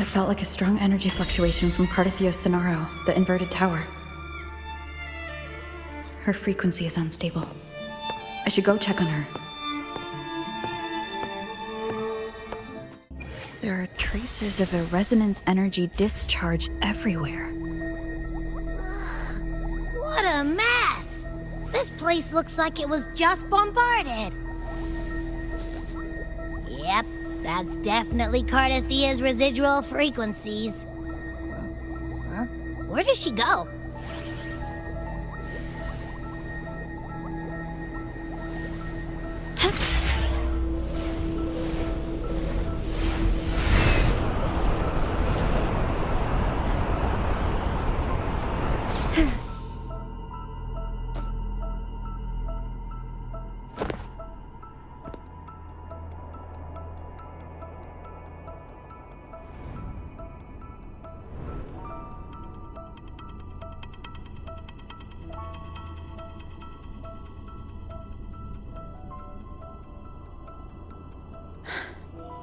That felt like a strong energy fluctuation from Cardathio's Sonaro, the inverted tower. Her frequency is unstable. I should go check on her. There are traces of a resonance energy discharge everywhere. What a mess! This place looks like it was just bombarded. Yep, that's definitely Cardathia's residual frequencies. Huh? Where does she go?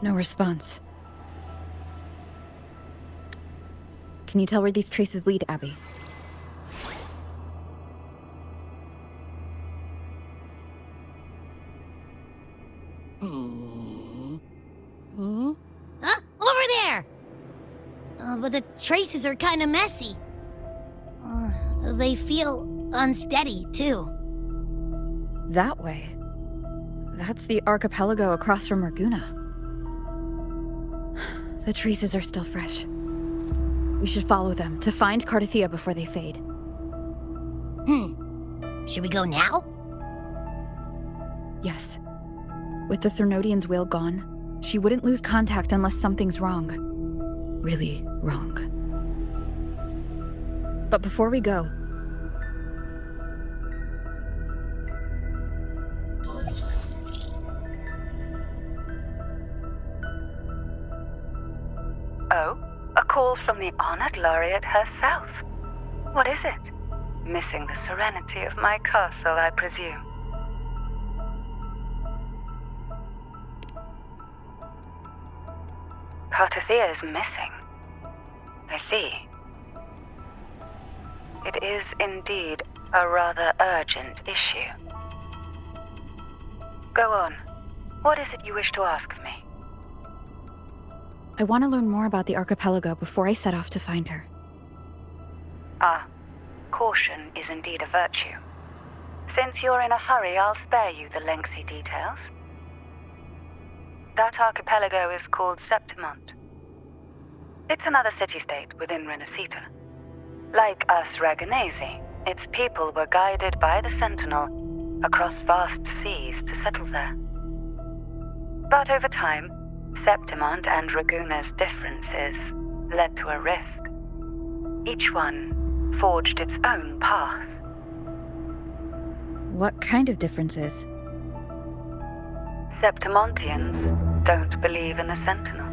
No response. Can you tell where these traces lead, Abby? Huh? Over there! But the traces are kind of messy. They feel unsteady, too. That way. That's the archipelago across from Raguna. The traces are still fresh. We should follow them to find Cardathia before they fade. Should we go now? Yes. With the Threnodian's will gone, she wouldn't lose contact unless something's wrong. Really wrong. But before we go... Oh, a call from the honored laureate herself. What is it? Missing the serenity of my castle, I presume. Cardathia is missing. I see. It is indeed a rather urgent issue. Go on. What is it you wish to ask of me? I want to learn more about the archipelago before I set off to find her. Caution is indeed a virtue. Since you're in a hurry, I'll spare you the lengthy details. That archipelago is called Septimont. It's another city-state within Rinascita. Like us Raganesi, its people were guided by the Sentinel across vast seas to settle there. But over time, Septimont and Raguna's differences led to a rift. Each one forged its own path. What kind of differences? Septimontians don't believe in the Sentinel.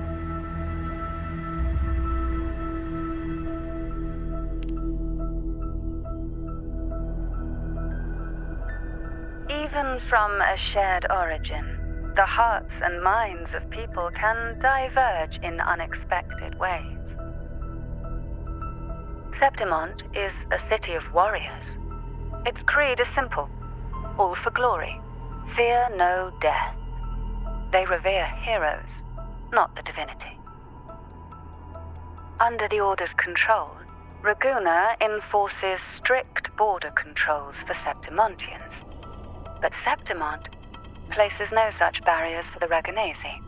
Even from a shared origin, the hearts and minds of people can diverge in unexpected ways. Septimont is a city of warriors. Its creed is simple: all for glory, fear no death. They revere heroes, not the divinity. Under the Order's control, Raguna enforces strict border controls for Septimontians, but Septimont places no such barriers for the Raganesi.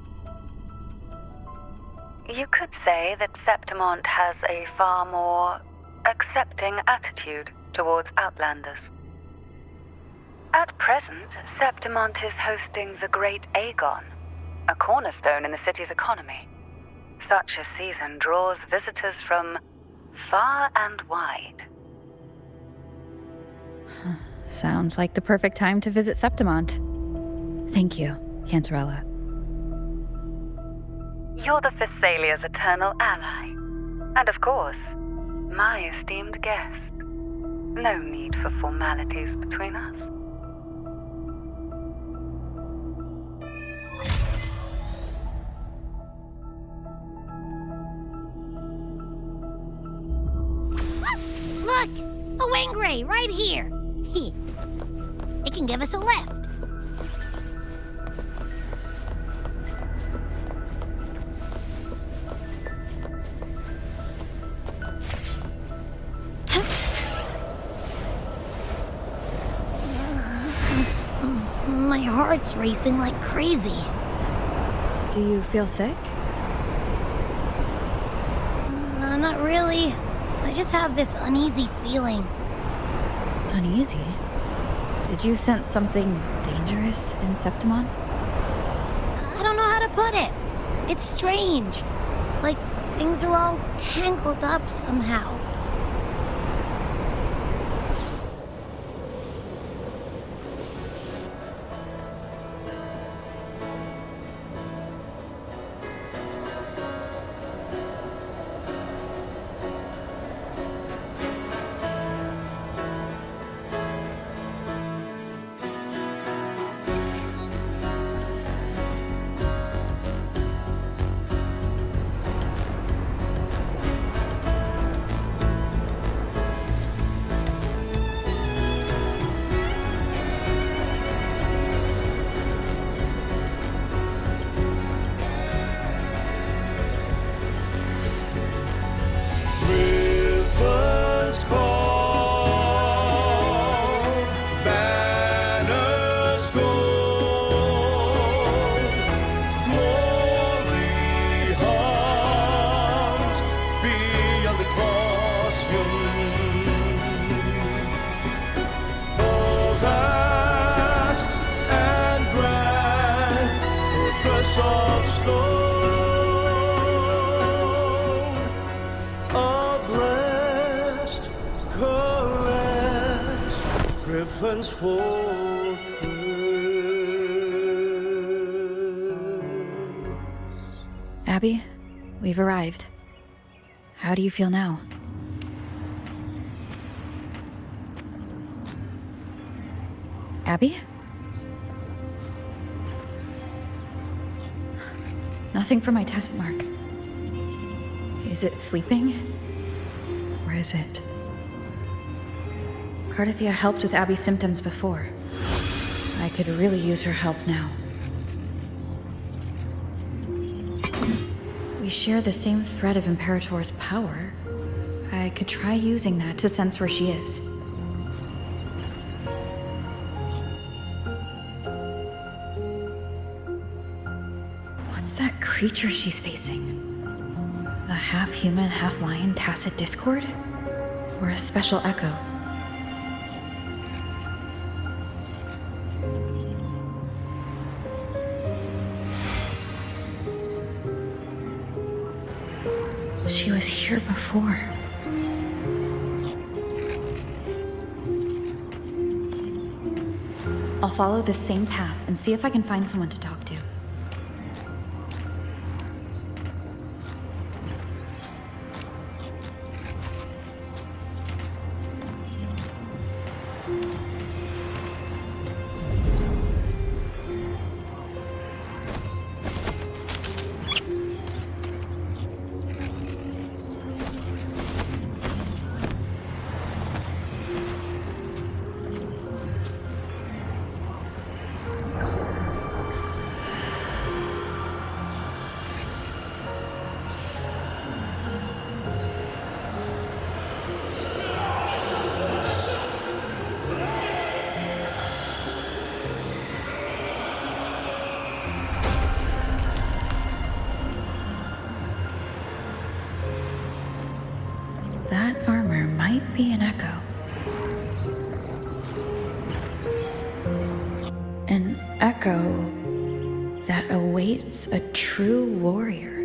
You could say that Septimont has a far more accepting attitude towards outlanders. At present, Septimont is hosting the Great Aegon, a cornerstone in the city's economy. Such a season draws visitors from far and wide. Sounds like the perfect time to visit Septimont. Thank you, Cantarella. You're the Thessalia's eternal ally. And of course, my esteemed guest. No need for formalities between us. Look! A Wangray right here! It can give us a lift. My heart's racing like crazy. Do you feel sick? Not really. I just have this uneasy feeling. Uneasy? Did you sense something dangerous in Septimont? I don't know how to put it. It's strange. Like things are all tangled up somehow. Abby, we've arrived. How do you feel now? Abby? Nothing from my task mark. Is it sleeping? Or is it? Cardathia helped with Abby's symptoms before. I could really use her help now. We share the same thread of Imperator's power. I could try using that to sense where she is. What's that creature she's facing? A half-human, half-lion tacit discord? Or a special echo? She was here before. I'll follow this same path and see if I can find someone to talk to. That armor might be an echo. An echo that awaits a true warrior.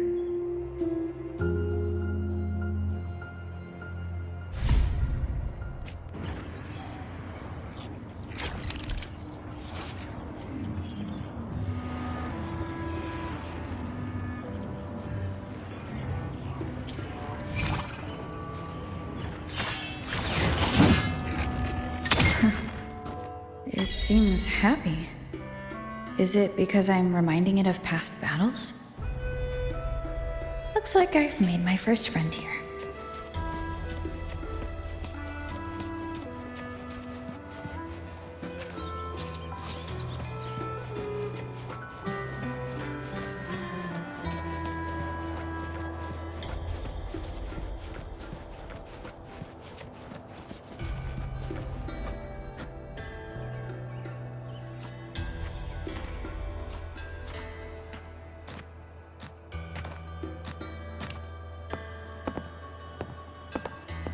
It seems happy. Is it because I'm reminding it of past battles? Looks like I've made my first friend here.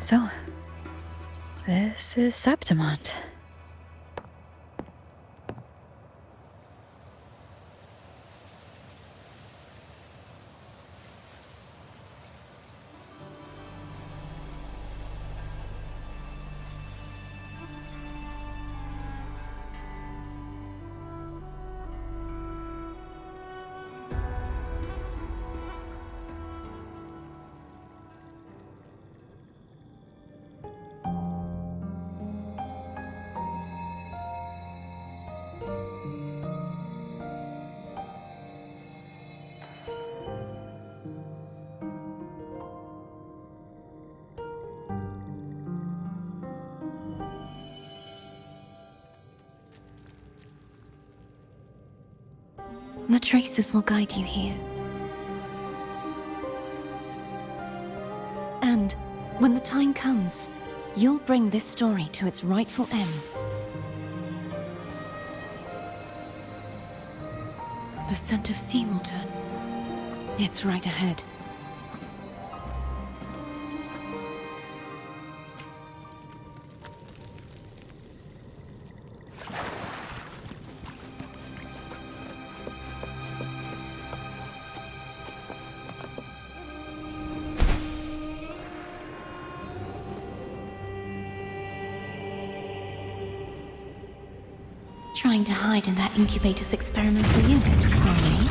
So, this is Septimont. The traces will guide you here. And when the time comes, you'll bring this story to its rightful end. The scent of seawater. It's right ahead. Trying to hide in that incubator's experimental unit, are we?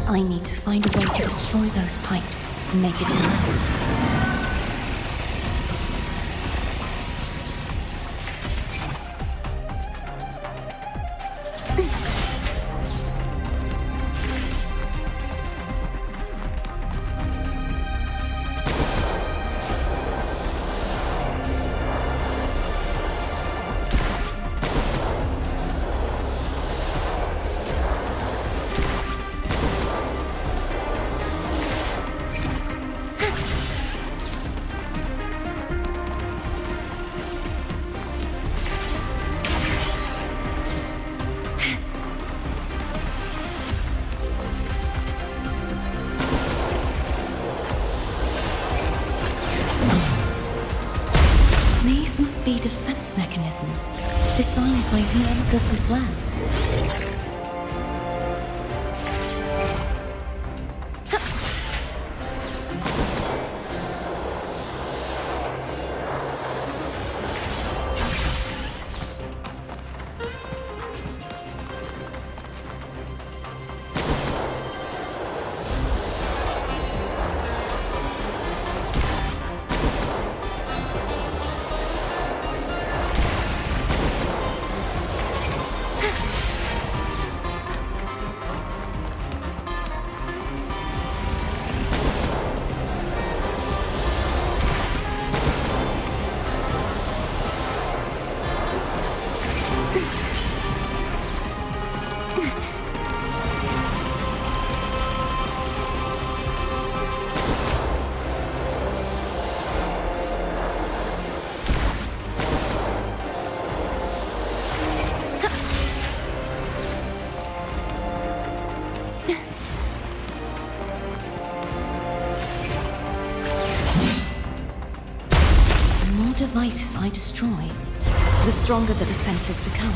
I need to find a way to destroy those pipes and make it collapse. Be defense mechanisms designed by whoever built this lab. Devices I destroy, the stronger the defenses become.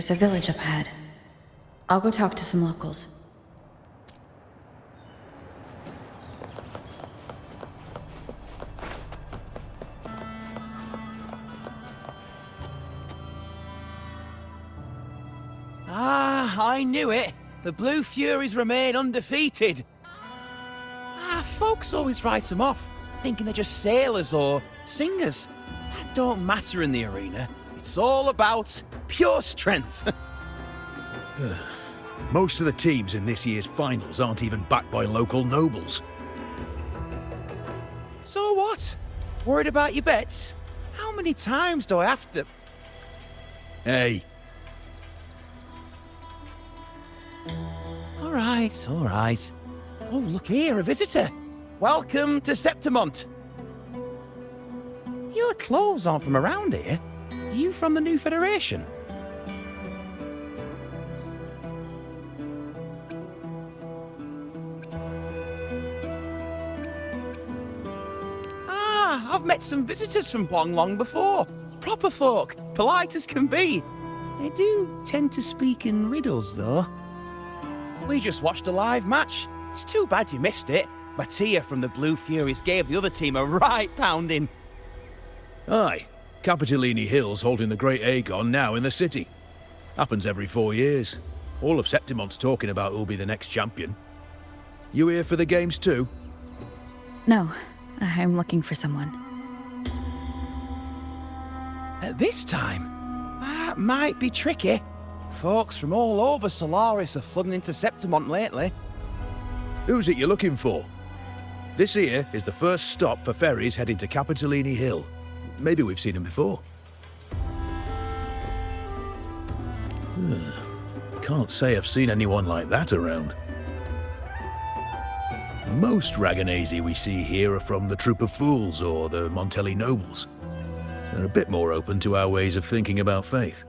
there's a village up ahead. I'll go talk to some locals. I knew it. The Blue Furies remain undefeated. Folks always write them off, thinking they're just sailors or singers. That don't matter in the arena. It's all about pure strength. Most of the teams in this year's finals aren't even backed by local nobles. So what? Worried about your bets? How many times do I have to... Hey, All right. Oh, look here, a visitor. Welcome to Septimont. Your clothes aren't from around here. Are you from the New Federation? I've met some visitors from Huanglong before. Proper folk, polite as can be. They do tend to speak in riddles, though. We just watched a live match. It's too bad you missed it. Mattia from the Blue Furies gave the other team a right pounding. aye. Capitolini Hill's holding the Great Aegon now in the city. Happens every 4 years. All of Septimont's talking about who'll be the next champion. You here for the games too? No, I'm looking for someone. At this time, that might be tricky. Folks from all over Solaris are flooding into Septimont lately. Who's it you're looking for? This here is the first stop for ferries heading to Capitolini Hill. Maybe we've seen him before. Can't say I've seen anyone like that around. Most Raganesi we see here are from the Troop of Fools or the Montelli Nobles. They're a bit more open to our ways of thinking about faith.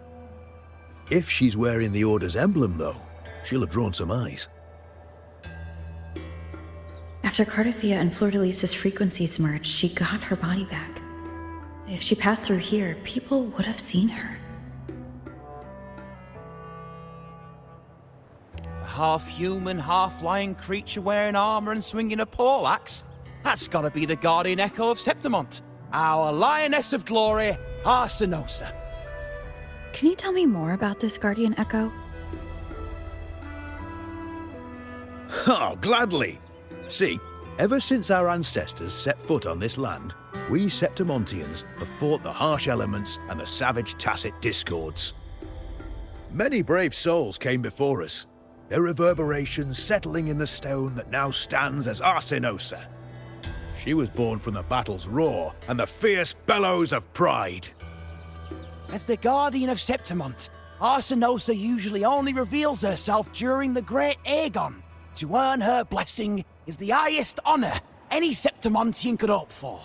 If she's wearing the Order's emblem, though, she'll have drawn some eyes. After Cardathia and Fleur-de-Lis's frequencies merged, she got her body back. If she passed through here, people would have seen her. A half-human, half-lion creature wearing armor and swinging a poleaxe? That's gotta be the guardian echo of Septimont. Our lioness of glory, Arsinosa. Can you tell me more about this guardian echo? Oh, gladly! See, ever since our ancestors set foot on this land, we Septimontians have fought the harsh elements and the savage tacit discords. Many brave souls came before us, their reverberations settling in the stone that now stands as Arsinosa. She was born from the battle's roar and the fierce bellows of pride. As the guardian of Septimont, Arsinosa usually only reveals herself during the Great Aegon. To earn her blessing is the highest honor any Septimontian could hope for.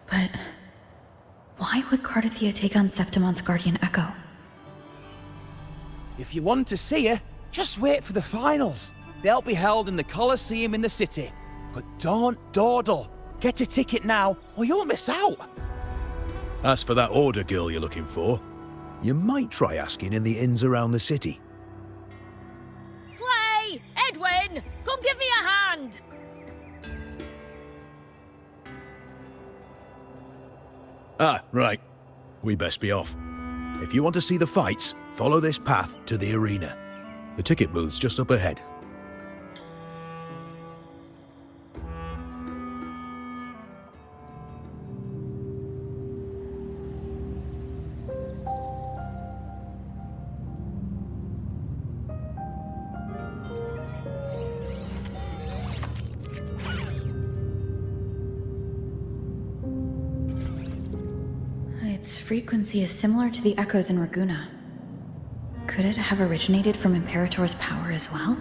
But why would Cardathia take on Septimont's guardian echo? If you want to see her, just wait for the finals. They'll be held in the Colosseum in the city. But don't dawdle. Get a ticket now, or you'll miss out. As for that Order girl you're looking for, you might try asking in the inns around the city. Clay! Edwin! Come give me a hand! Ah, right. We best be off. If you want to see the fights, follow this path to the arena. The ticket booth's just up ahead. Its frequency is similar to the echoes in Raguna. Could it have originated from Imperator's power as well?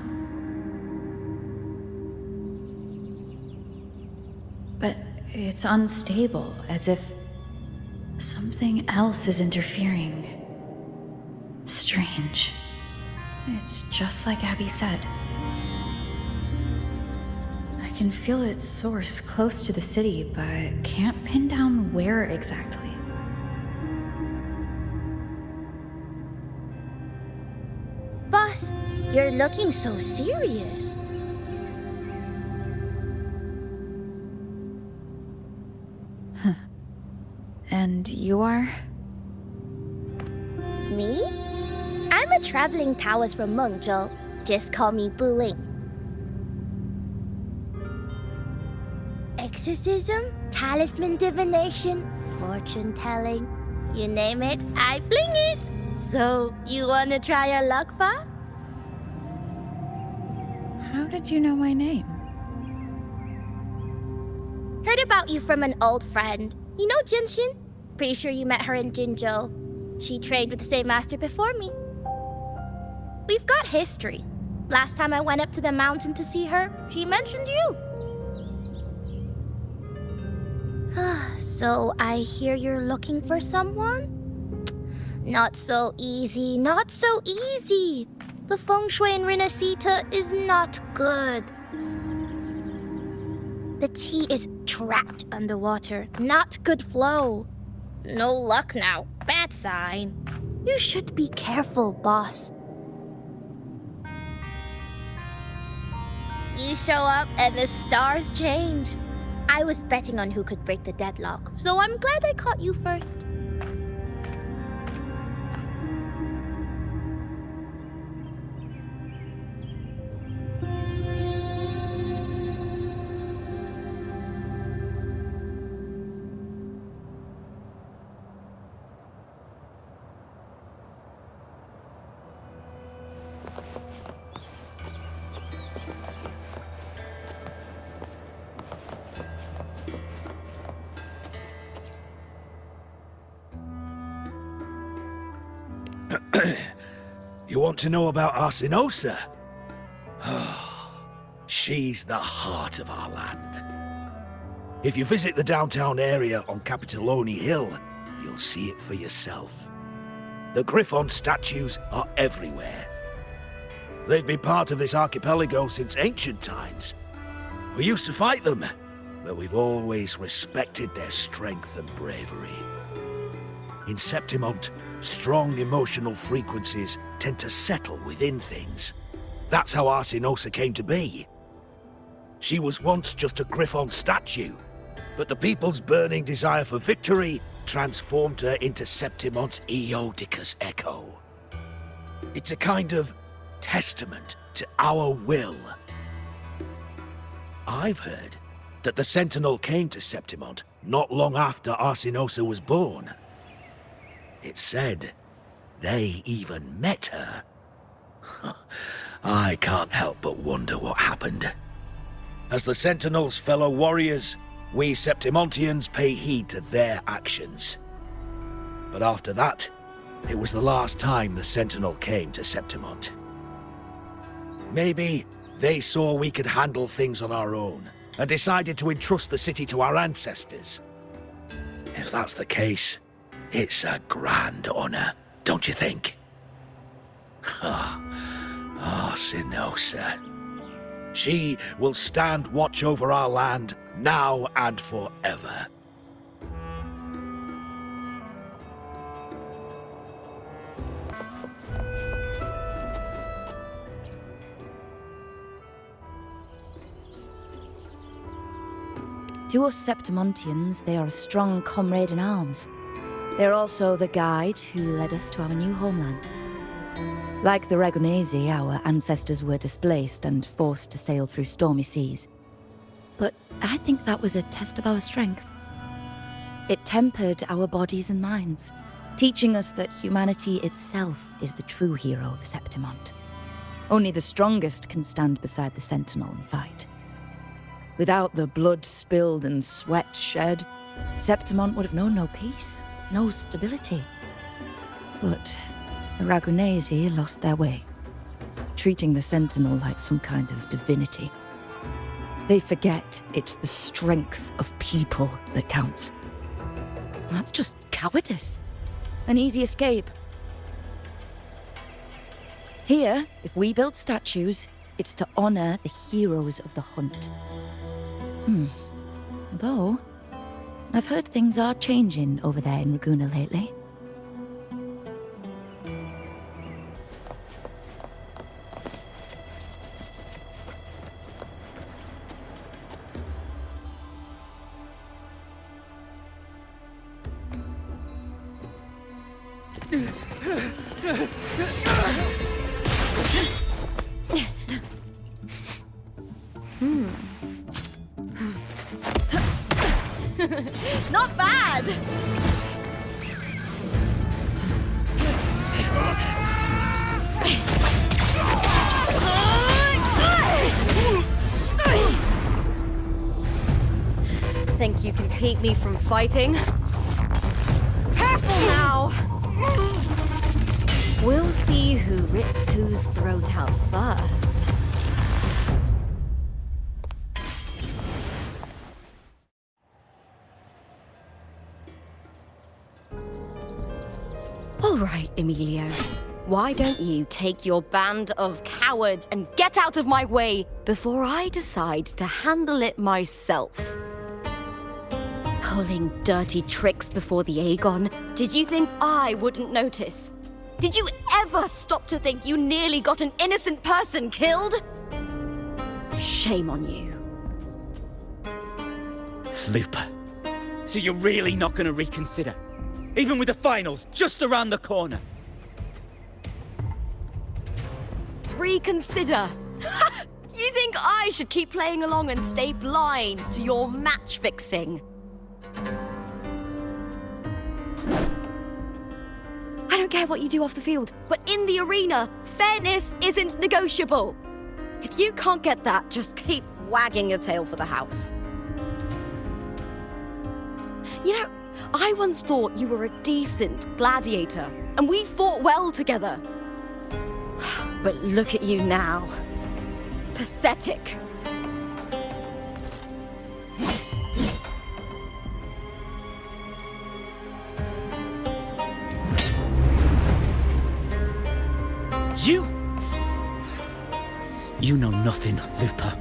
But it's unstable, as if something else is interfering. Strange. It's just like Abby said. I can feel its source close to the city, but can't pin down where exactly. You're looking so serious. And you are? Me? I'm a traveling Taoist from Mengzhou. Just call me Bu Ling. Exorcism, talisman divination, fortune telling. You name it, I bling it. So, you wanna try your luck, Fa? How did you know my name? Heard about you from an old friend. You know Jinshin? Pretty sure you met her in Jinzhou. She trained with the same master before me. We've got history. Last time I went up to the mountain to see her, she mentioned you. So I hear you're looking for someone? Not so easy, not so easy. The feng shui in Rinascita is not good. The tea is trapped underwater, not good flow. No luck now, bad sign. You should be careful, boss. You show up and the stars change. I was betting on who could break the deadlock, so I'm glad I caught you first. You want to know about Arsinosa? She's the heart of our land. If you visit the downtown area on Capitoloni Hill, you'll see it for yourself. The Griffon statues are everywhere. They've been part of this archipelago since ancient times. We used to fight them, but we've always respected their strength and bravery. In Septimont, strong emotional frequencies tend to settle within things. That's how Arsinosa came to be. She was once just a Griffon statue, but the people's burning desire for victory transformed her into Septimont's Eodica's echo. It's a kind of testament to our will. I've heard that the Sentinel came to Septimont not long after Arsinosa was born. It's said they even met her. I can't help but wonder what happened. As the Sentinel's fellow warriors, we Septimontians pay heed to their actions. But after that, it was the last time the Sentinel came to Septimont. Maybe they saw we could handle things on our own and decided to entrust the city to our ancestors. If that's the case, it's a grand honor, don't you think? Arsinosa. She will stand watch over our land now and forever. To us Septimontians, they are a strong comrade in arms. They're also the guide who led us to our new homeland. Like the Ragonesi, our ancestors were displaced and forced to sail through stormy seas. But I think that was a test of our strength. It tempered our bodies and minds, teaching us that humanity itself is the true hero of Septimont. Only the strongest can stand beside the Sentinel and fight. Without the blood spilled and sweat shed, Septimont would have known no peace, no stability. But the Ragonesi lost their way, treating the Sentinel like some kind of divinity. They forget it's the strength of people that counts. That's just cowardice. An easy escape. Here, if we build statues, it's to honor the heroes of the hunt. Though, I've heard things are changing over there in Raguna lately. Not bad! Think you can keep me from fighting? Careful now! We'll see who rips whose throat out first. All right, Emilio. Why don't you take your band of cowards and get out of my way before I decide to handle it myself? Pulling dirty tricks before the Aegon. Did you think I wouldn't notice? Did you ever stop to think you nearly got an innocent person killed? Shame on you. Lupa. So you're really not going to reconsider? Even with the finals just around the corner? Reconsider? You think I should keep playing along and stay blind to your match fixing? I don't care what you do off the field, but in the arena, fairness isn't negotiable. If you can't get that, just keep wagging your tail for the house. You know, I once thought you were a decent gladiator, and we fought well together. But look at you now. Pathetic. You know nothing, Lupa.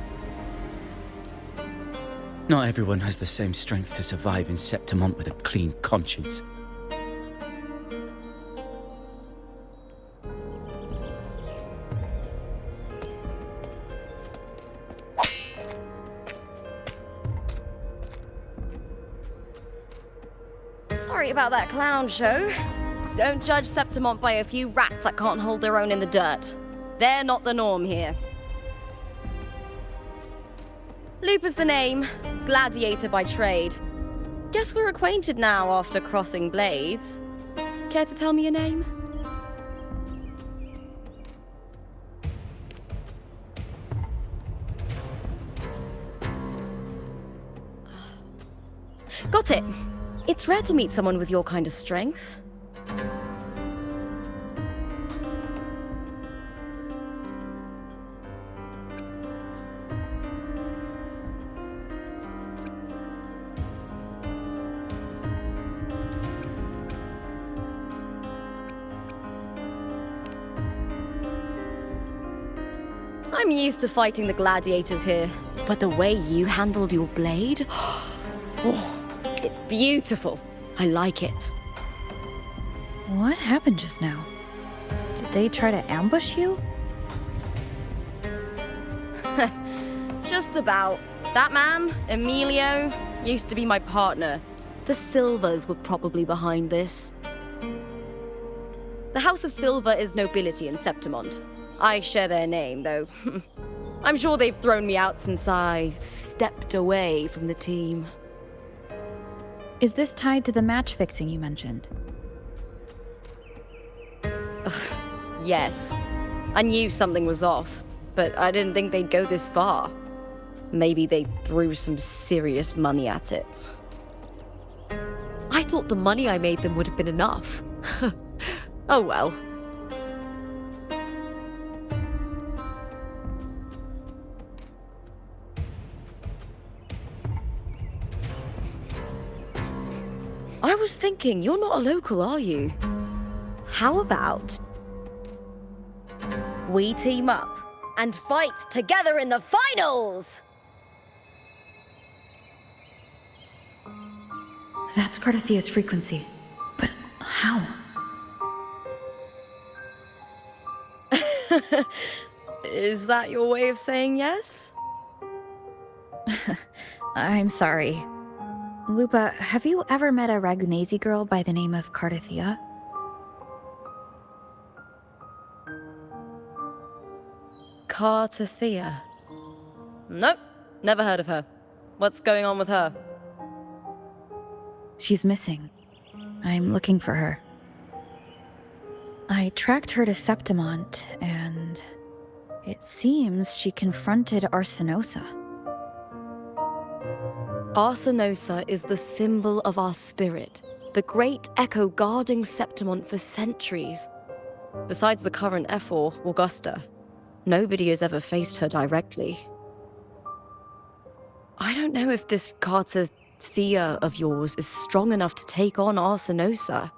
Not everyone has the same strength to survive in Septimont with a clean conscience. Sorry about that clown show. Don't judge Septimont by a few rats that can't hold their own in the dirt. They're not the norm here. Lupa's the name, gladiator by trade. Guess we're acquainted now after crossing blades. Care to tell me your name? Got it. It's rare to meet someone with your kind of strength. I'm used to fighting the gladiators here, but the way you handled your blade, oh, it's beautiful. I like it. What happened just now? Did they try to ambush you? Just about. That man, Emilio, used to be my partner. The Silvers were probably behind this. The House of Silver is nobility in Septimont. I share their name, though. I'm sure they've thrown me out since I stepped away from the team. Is this tied to the match fixing you mentioned? Ugh, yes. I knew something was off, but I didn't think they'd go this far. Maybe they threw some serious money at it. I thought the money I made them would have been enough. Oh well. I was thinking, you're not a local, are you? How about we team up and fight together in the finals? That's Cardathia's frequency. But how? Is that your way of saying yes? I'm sorry. Lupa, have you ever met a Ragunesi girl by the name of Cardathia? Cartathea. Nope, never heard of her. What's going on with her? She's missing. I'm looking for her. I tracked her to Septimont, and it seems she confronted Arsinosa. Arsinosa is the symbol of our spirit, the great echo guarding Septimont for centuries. Besides the current Ephor, Augusta, nobody has ever faced her directly. I don't know if this Cartathea of yours is strong enough to take on Arsinosa.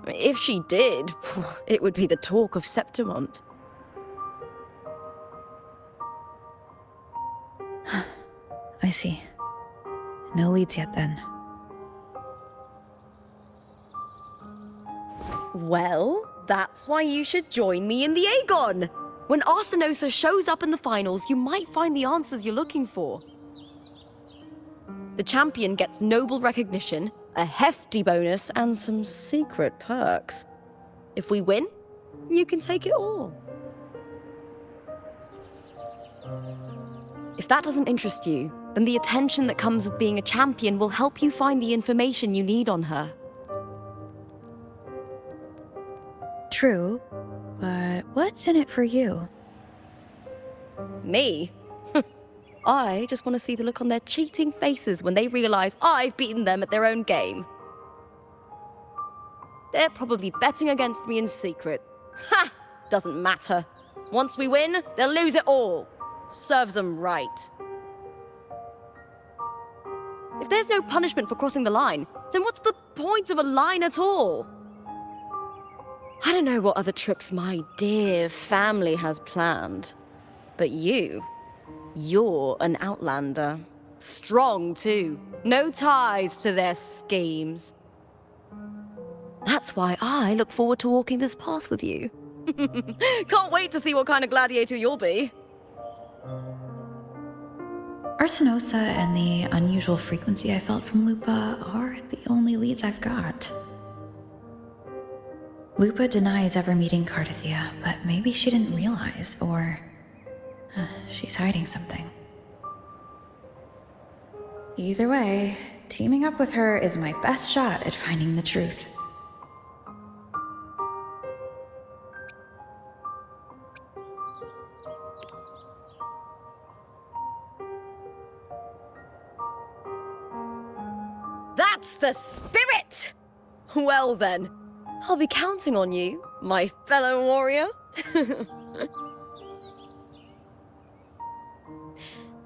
If she did, it would be the talk of Septimont. I see. No leads yet, then. Well, that's why you should join me in the Aegon! When Arsinosa shows up in the finals, you might find the answers you're looking for. The champion gets noble recognition, a hefty bonus, and some secret perks. If we win, you can take it all. If that doesn't interest you, then the attention that comes with being a champion will help you find the information you need on her. True, but what's in it for you? Me? I just want to see the look on their cheating faces when they realize I've beaten them at their own game. They're probably betting against me in secret. Ha! Doesn't matter. Once we win, they'll lose it all. Serves them right. If there's no punishment for crossing the line, then what's the point of a line at all? I don't know what other tricks my dear family has planned, but you're an outlander. Strong, too. No ties to their schemes. That's why I look forward to walking this path with you. Can't wait to see what kind of gladiator you'll be. Arsinosa and the unusual frequency I felt from Lupa are the only leads I've got. Lupa denies ever meeting Cartathea, but maybe she didn't realize, or she's hiding something. Either way, teaming up with her is my best shot at finding the truth. That's the spirit! Well then, I'll be counting on you, my fellow warrior.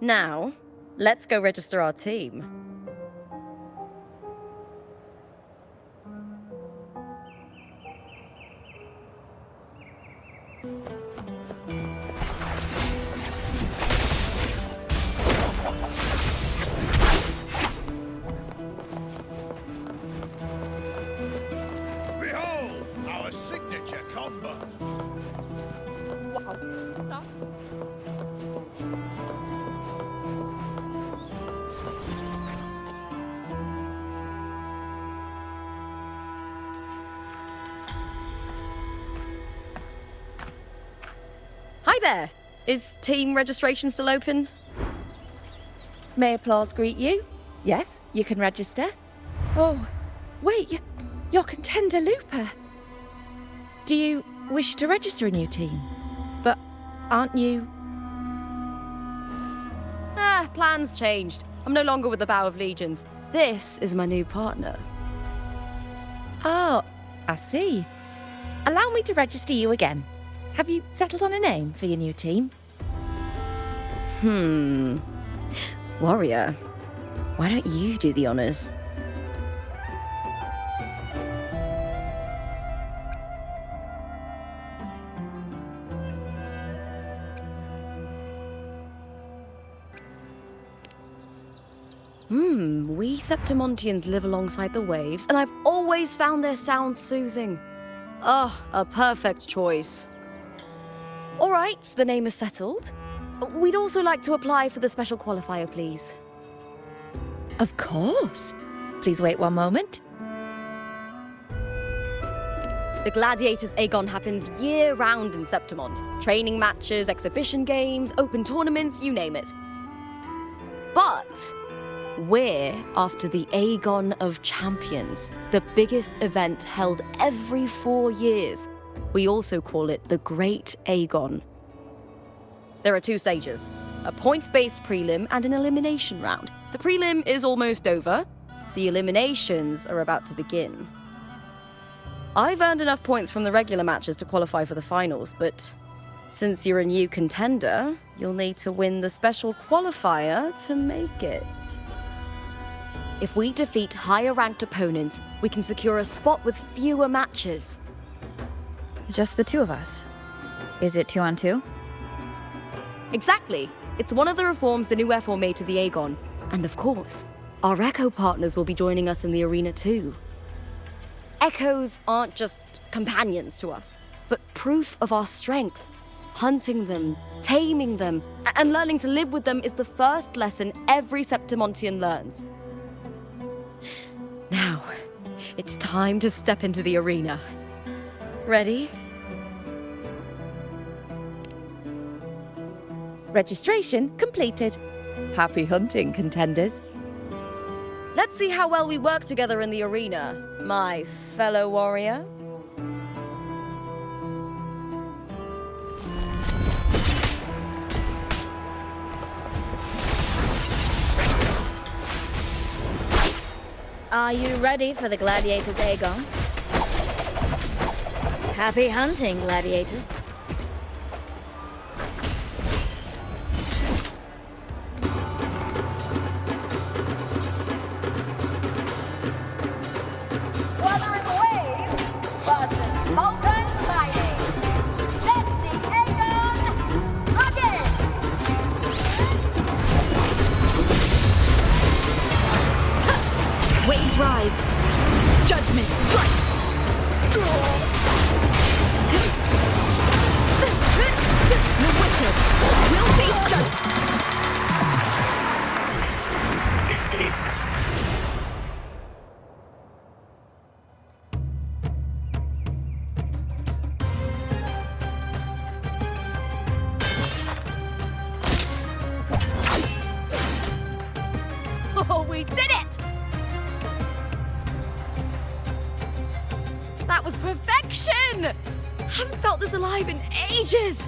Now, let's go register our team. Behold, our signature combo. Wow, Hi there! Is team registration still open? May applause greet you? Yes, you can register. Oh, wait, you're contender Lupa. Do you wish to register a new team? But aren't you... Plans changed. I'm no longer with the Bow of Legions. This is my new partner. Oh, I see. Allow me to register you again. Have you settled on a name for your new team? Warrior, why don't you do the honors? We Septimontians live alongside the waves, and I've always found their sound soothing. A perfect choice. All right, the name is settled. We'd also like to apply for the special qualifier, please. Of course. Please wait one moment. The Gladiators Aegon happens year-round in Septimont. Training matches, exhibition games, open tournaments, you name it. But we're after the Aegon of Champions, the biggest event held every 4 years. We also call it the Great Aegon. There are 2 stages, a points-based prelim and an elimination round. The prelim is almost over. The eliminations are about to begin. I've earned enough points from the regular matches to qualify for the finals, but since you're a new contender, you'll need to win the special qualifier to make it. If we defeat higher-ranked opponents, we can secure a spot with fewer matches. Just the 2 of us. Is it 2 on 2? Exactly. It's one of the reforms the new FO made to the Aegon. And of course, our Echo partners will be joining us in the arena too. Echoes aren't just companions to us, but proof of our strength. Hunting them, taming them, and learning to live with them is the first lesson every Septimontian learns. Now, it's time to step into the arena. Ready? Registration completed. Happy hunting, contenders. Let's see how well we work together in the arena, my fellow warrior. Are you ready for the Gladiators Aegon? Happy hunting, gladiators. Wuthering Waves versus Molten Mining. Let the Aegon again! Waves rise. Judgment strikes. The wicked will face judgment. Oh, we did it! That was perfection! Haven't felt this alive in ages!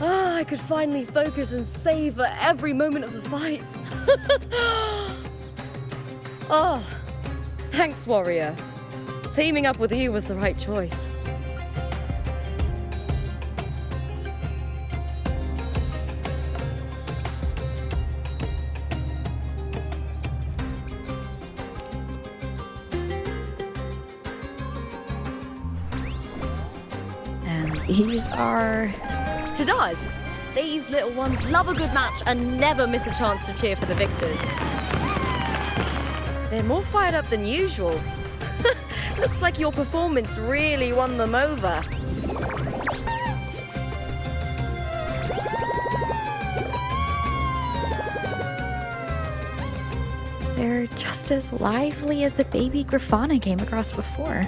Ah, I could finally focus and savor every moment of the fight. Oh, thanks, warrior. Teaming up with you was the right choice. These are... Tadars. These little ones love a good match and never miss a chance to cheer for the victors. They're more fired up than usual. Looks like your performance really won them over. They're just as lively as the baby Grifana came across before.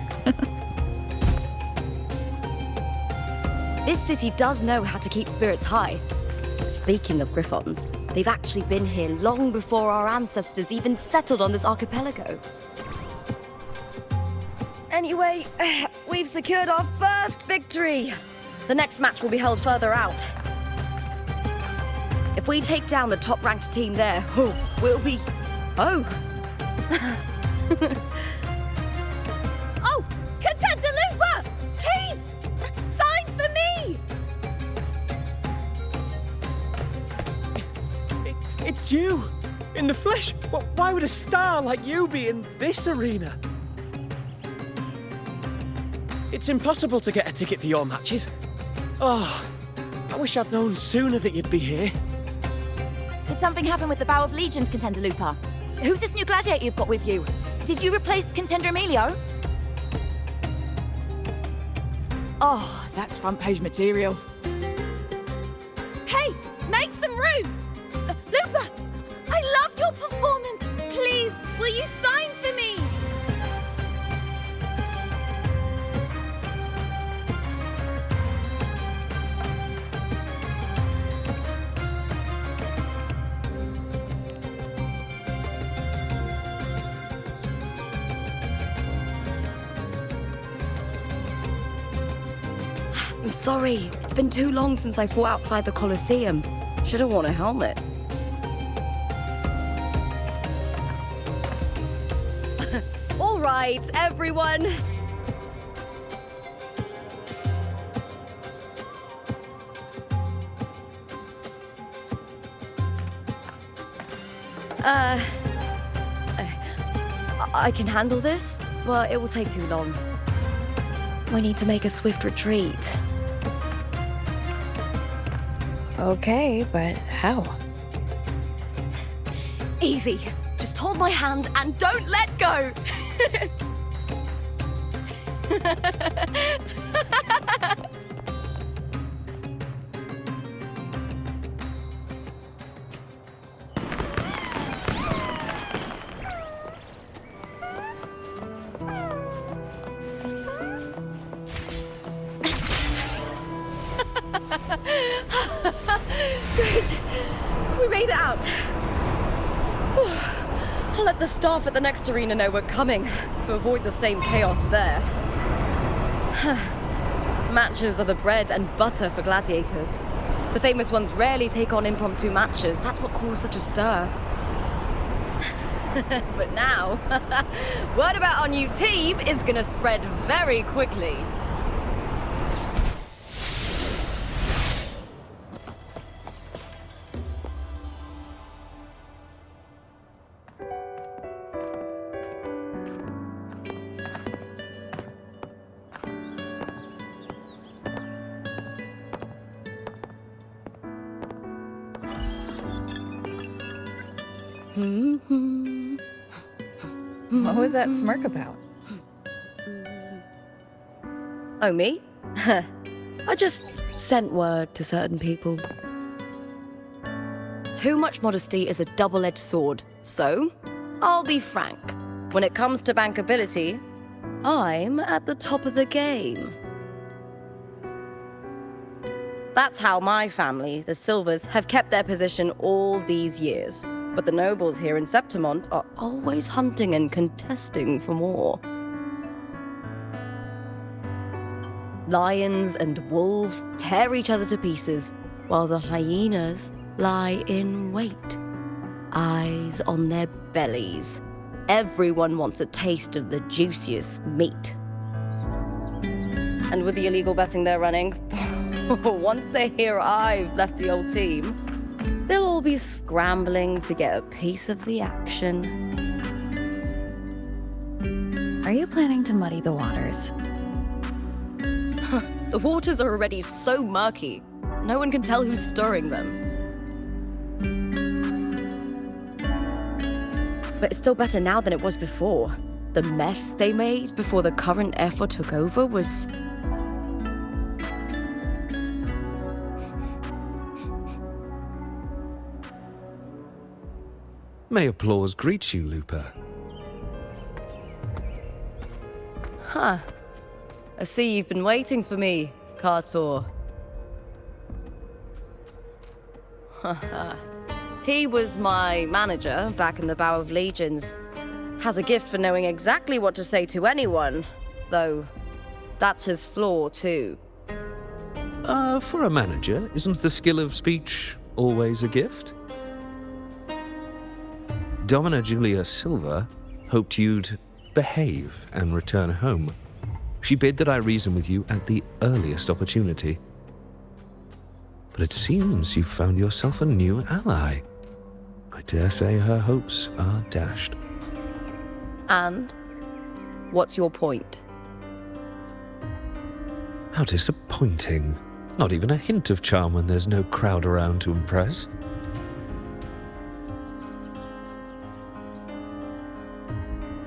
This city does know how to keep spirits high. Speaking of Griffons, they've actually been here long before our ancestors even settled on this archipelago. Anyway, we've secured our first victory. The next match will be held further out. If we take down the top-ranked team there, we'll be... Oh! Oh! Contender Lupa! Please! Sign for me! It's you! In the flesh! Why would a star like you be in this arena? It's impossible to get a ticket for your matches. Oh, I wish I'd known sooner that you'd be here. Did something happen with the Bow of Legions, Contender Lupa? Who's this new gladiator you've got with you? Did you replace Contender Emilio? Oh, that's front page material. Hey, make some room! Lupa, I loved your performance. Please, will you sign I'm sorry. It's been too long since I fought outside the Colosseum. Should have worn a helmet. All right, everyone. I can handle this, but it will take too long. We need to make a swift retreat. Okay, but how? Easy. Just hold my hand and don't let go. Great. We made it out. I'll let the staff at the next arena know we're coming to avoid the same chaos there. Matches are the bread and butter for gladiators. The famous ones rarely take on impromptu matches. That's what caused such a stir. But now, word about our new team is gonna spread very quickly. What was that smirk about? Oh, me? I just sent word to certain people. Too much modesty is a double-edged sword, so I'll be frank. When it comes to bankability, I'm at the top of the game. That's how my family, the Silvers, have kept their position all these years. But the nobles here in Septimont are always hunting and contesting for more. Lions and wolves tear each other to pieces, while the hyenas lie in wait, eyes on their bellies. Everyone wants a taste of the juiciest meat. And with the illegal betting they're running, once they hear I've left the old team, they'll all be scrambling to get a piece of the action. Are you planning to muddy the waters? The waters are already so murky, no one can tell who's stirring them. But it's still better now than it was before. The mess they made before the current effort took over was... May applause greet you, Lupa. Huh. I see you've been waiting for me, Kartor. He was my manager back in the Bow of Legions. Has a gift for knowing exactly what to say to anyone, though that's his flaw too. For a manager, isn't the skill of speech always a gift? Domina Julia Silva hoped you'd behave and return home. She bid that I reason with you at the earliest opportunity. But it seems you've found yourself a new ally. I dare say her hopes are dashed. And? What's your point? How disappointing. Not even a hint of charm when there's no crowd around to impress.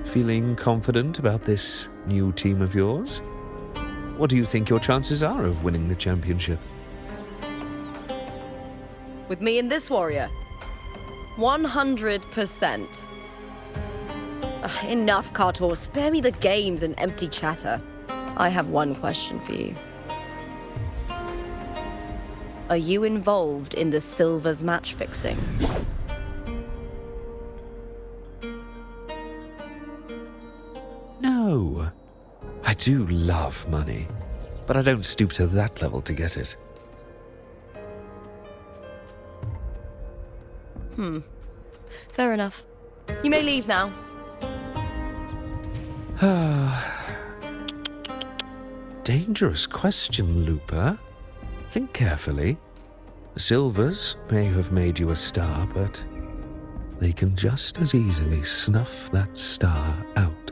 Feeling confident about this new team of yours? What do you think your chances are of winning the championship? With me and this warrior? 100%. Enough, Kartor. Spare me the games and empty chatter. I have one question for you. Are you involved in the Silvers match fixing? No. I do love money. but I don't stoop to that level to get it. Fair enough. You may leave now. Dangerous question, Looper. Think carefully. The Silvers may have made you a star, but they can just as easily snuff that star out.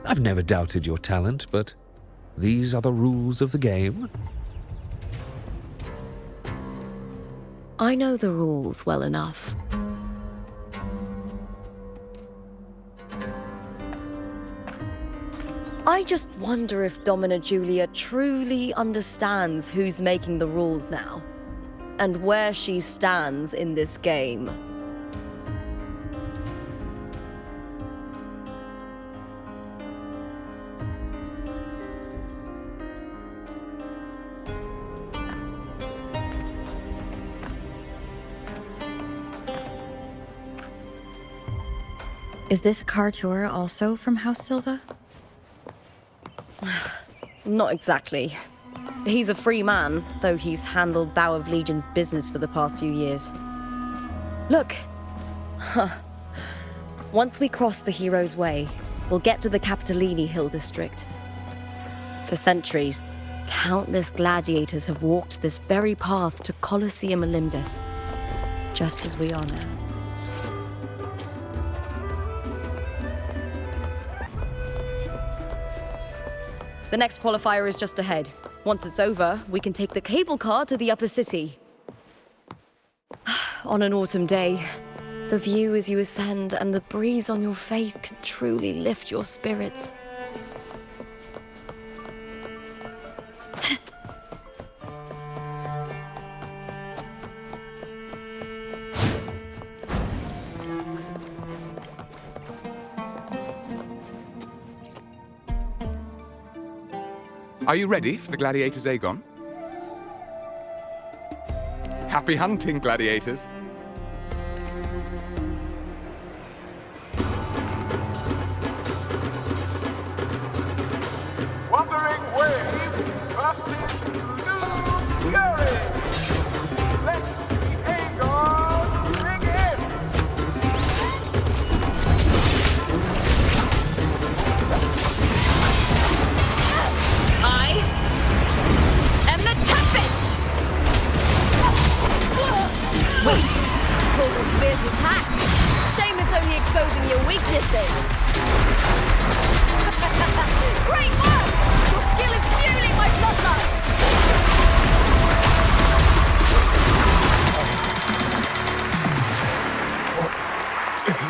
I've never doubted your talent, but these are the rules of the game. I know the rules well enough. I just wonder if Domina Julia truly understands who's making the rules now, and where she stands in this game. Is this car tour also from House Silva? Not exactly. He's a free man, though he's handled Bow of Legion's business for the past few years. Look! Once we cross the Hero's Way, we'll get to the Capitolini Hill district. For centuries, countless gladiators have walked this very path to Colosseum Olympus, just as we are now. The next qualifier is just ahead. Once it's over, we can take the cable car to the upper city. On an autumn day, the view as you ascend and the breeze on your face can truly lift your spirits. Are you ready for the gladiators, Aegon? Happy hunting, gladiators. Wuthering Waves versus New Fury. Let the Aegon begin. I am the toughest! Wait, full of fierce attacks. Shame it's only exposing your weaknesses. Great work! Your skill is fueling my bloodlust!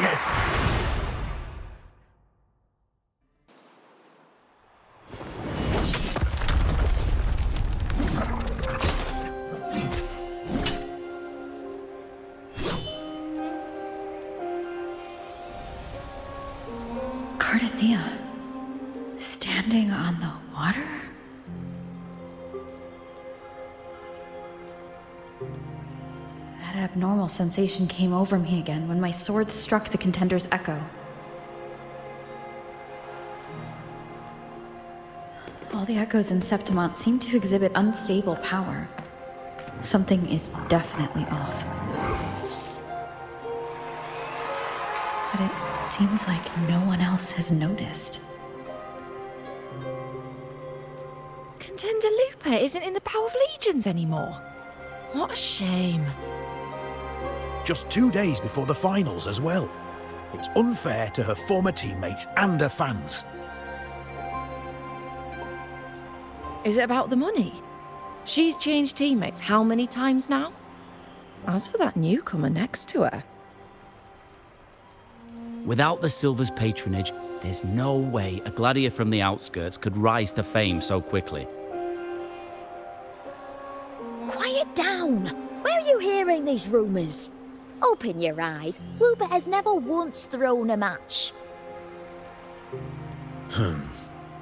Yes. Cardathea, standing on the water? That abnormal sensation came over me again when my sword struck the contender's echo. All the echoes in Septimont seem to exhibit unstable power. Something is definitely off. But it seems like no one else has noticed. Contender Lupa isn't in the Bow of Legions anymore. What a shame. Just 2 days before the finals as well. It's unfair to her former teammates and her fans. Is it about the money? She's changed teammates how many times now? As for that newcomer next to her... Without the Silver's patronage, there's no way a gladiator from the outskirts could rise to fame so quickly. Quiet down! Where are you hearing these rumours? Open your eyes. Lupa has never once thrown a match.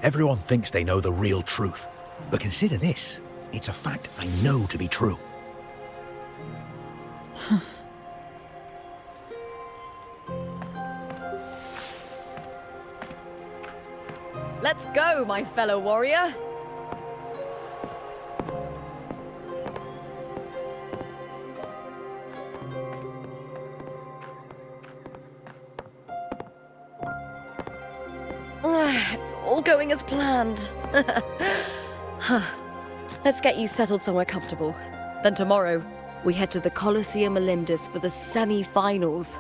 Everyone thinks they know the real truth. But consider this. It's a fact I know to be true. Let's go, my fellow warrior. It's all going as planned. Let's get you settled somewhere comfortable. Then tomorrow, we head to the Colosseum Olympus for the semi-finals.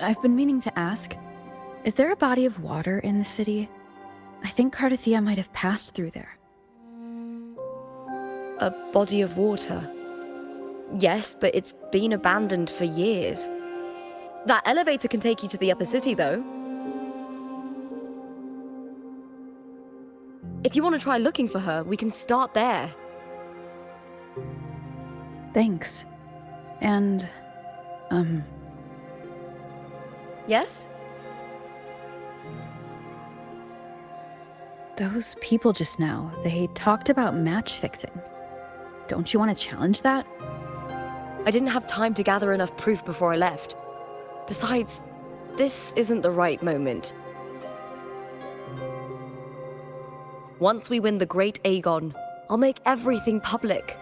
I've been meaning to ask, is there a body of water in the city? I think Cardathia might have passed through there. A body of water? Yes, but it's been abandoned for years. That elevator can take you to the upper city, though. If you want to try looking for her, we can start there. Thanks. And, Yes? those people just now, they talked about match fixing. Don't you want to challenge that? I didn't have time to gather enough proof before I left. Besides, this isn't the right moment. Once we win the Great Aegon, I'll make everything public.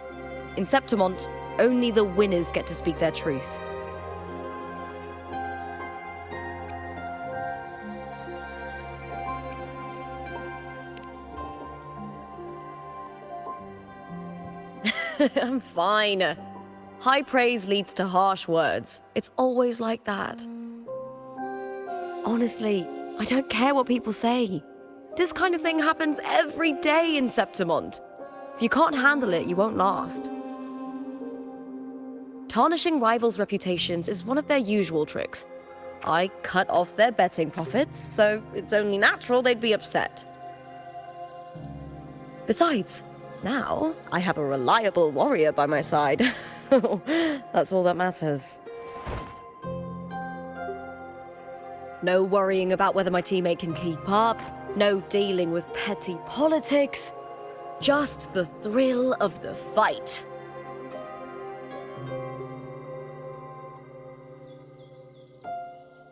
In Septimont, only the winners get to speak their truth. I'm fine. High praise leads to harsh words. It's always like that. Honestly, I don't care what people say. This kind of thing happens every day in Septimont. If you can't handle it, you won't last. Tarnishing rivals' reputations is one of their usual tricks. I cut off their betting profits, so it's only natural they'd be upset. Besides, now I have a reliable warrior by my side. That's all that matters. No worrying about whether my teammate can keep up, no dealing with petty politics, just the thrill of the fight.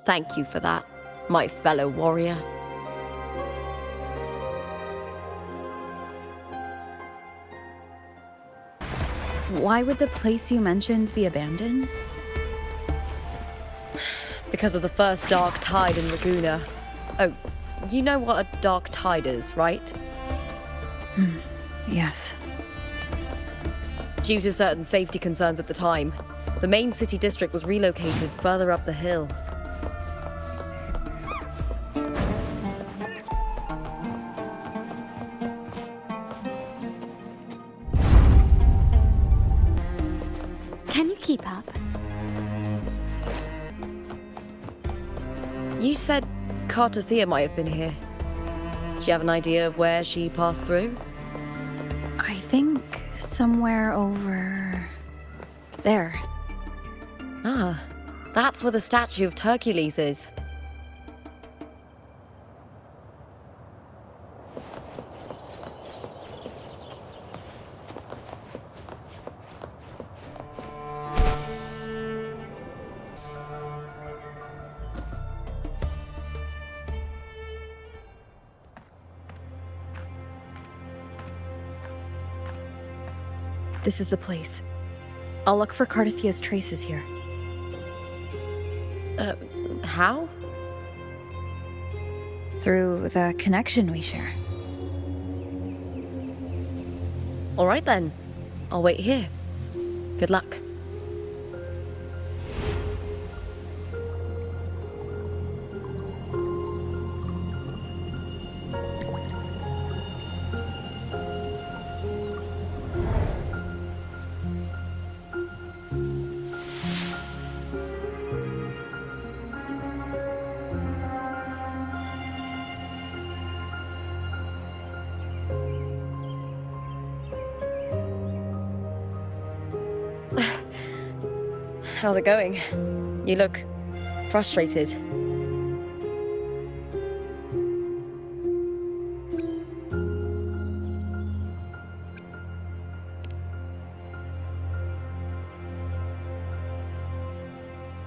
Thank you for that, my fellow warrior. Why would the place you mentioned be abandoned? Because of the first dark tide in Laguna. Oh, you know what a dark tide is, right? Yes. Due to certain safety concerns at the time, the main city district was relocated further up the hill. Can you keep up? You said Cardathia might have been here. Do you have an idea of where she passed through? I think somewhere over there. Ah, that's where the statue of Hercules is. This is the place. I'll look for Cardathia's traces here. How? Through the connection we share. All right then. I'll wait here. Good luck. How's it going? You look frustrated.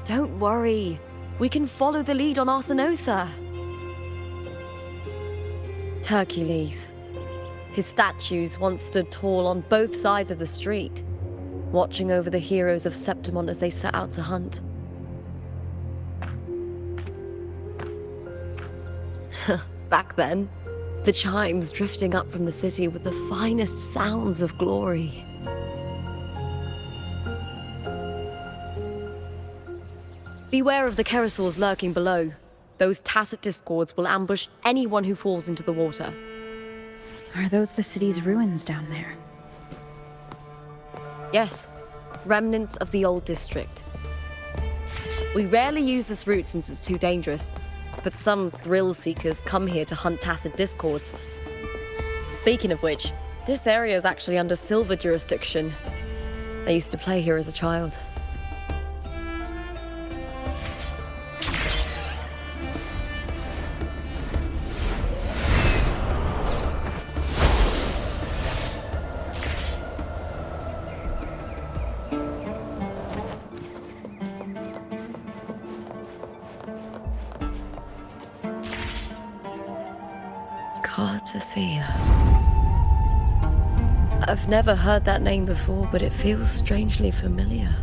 Don't worry. We can follow the lead on Arsinosa. Hercules. His statues once stood tall on both sides of the street, watching over the heroes of Septimont as they set out to hunt. back then. The chimes drifting up from the city with the finest sounds of glory. Beware of the Kerosaurs lurking below. Those tacit discords will ambush anyone who falls into the water. Are those the city's ruins down there? Yes, remnants of the old district. We rarely use this route since it's too dangerous, but some thrill-seekers come here to hunt tacit discords. Speaking of which, this area is actually under Silver jurisdiction. I used to play here as a child. I've never heard that name before, but it feels strangely familiar.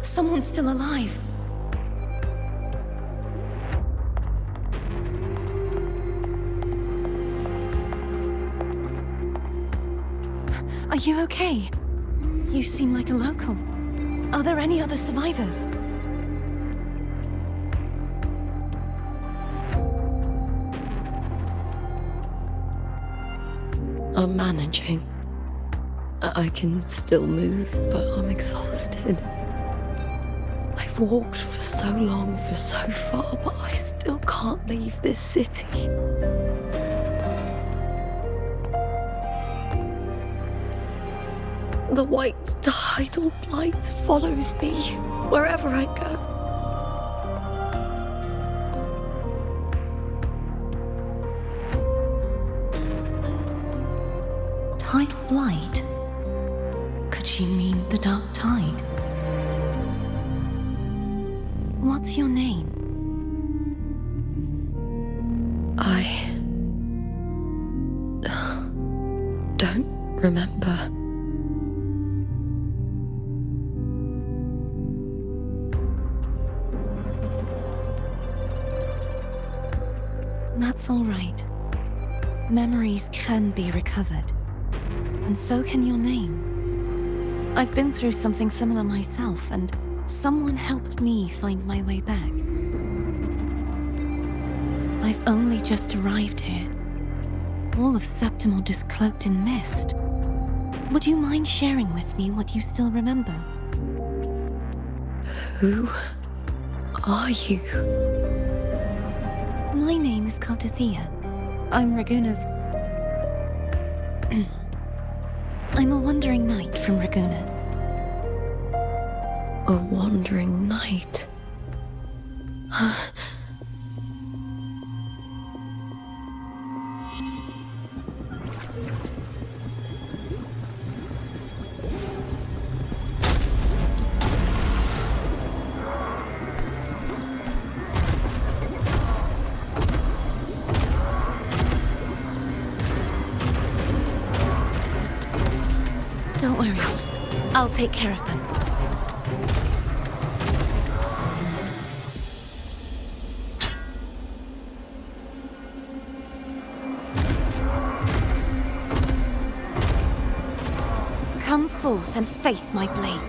Someone's still alive. Are you okay? You seem like a local. Are there any other survivors? I'm managing. I can still move, but I'm exhausted. I've walked for so long, for so far, but I still can't leave this city. The white tidal blight follows me wherever I go. Tidal blight? Could she mean the dark tide? What's your name? I don't remember. That's all right. Memories can be recovered. And so can your name. I've been through something similar myself, and someone helped me find my way back. I've only just arrived here. All of Septimond is cloaked in mist. Would you mind sharing with me what you still remember? Who are you? My name is Cartathea. I'm Raguna's... I'm a wandering knight from Raguna. A wandering knight. Don't worry. I'll take care of them. Come forth and face my blade.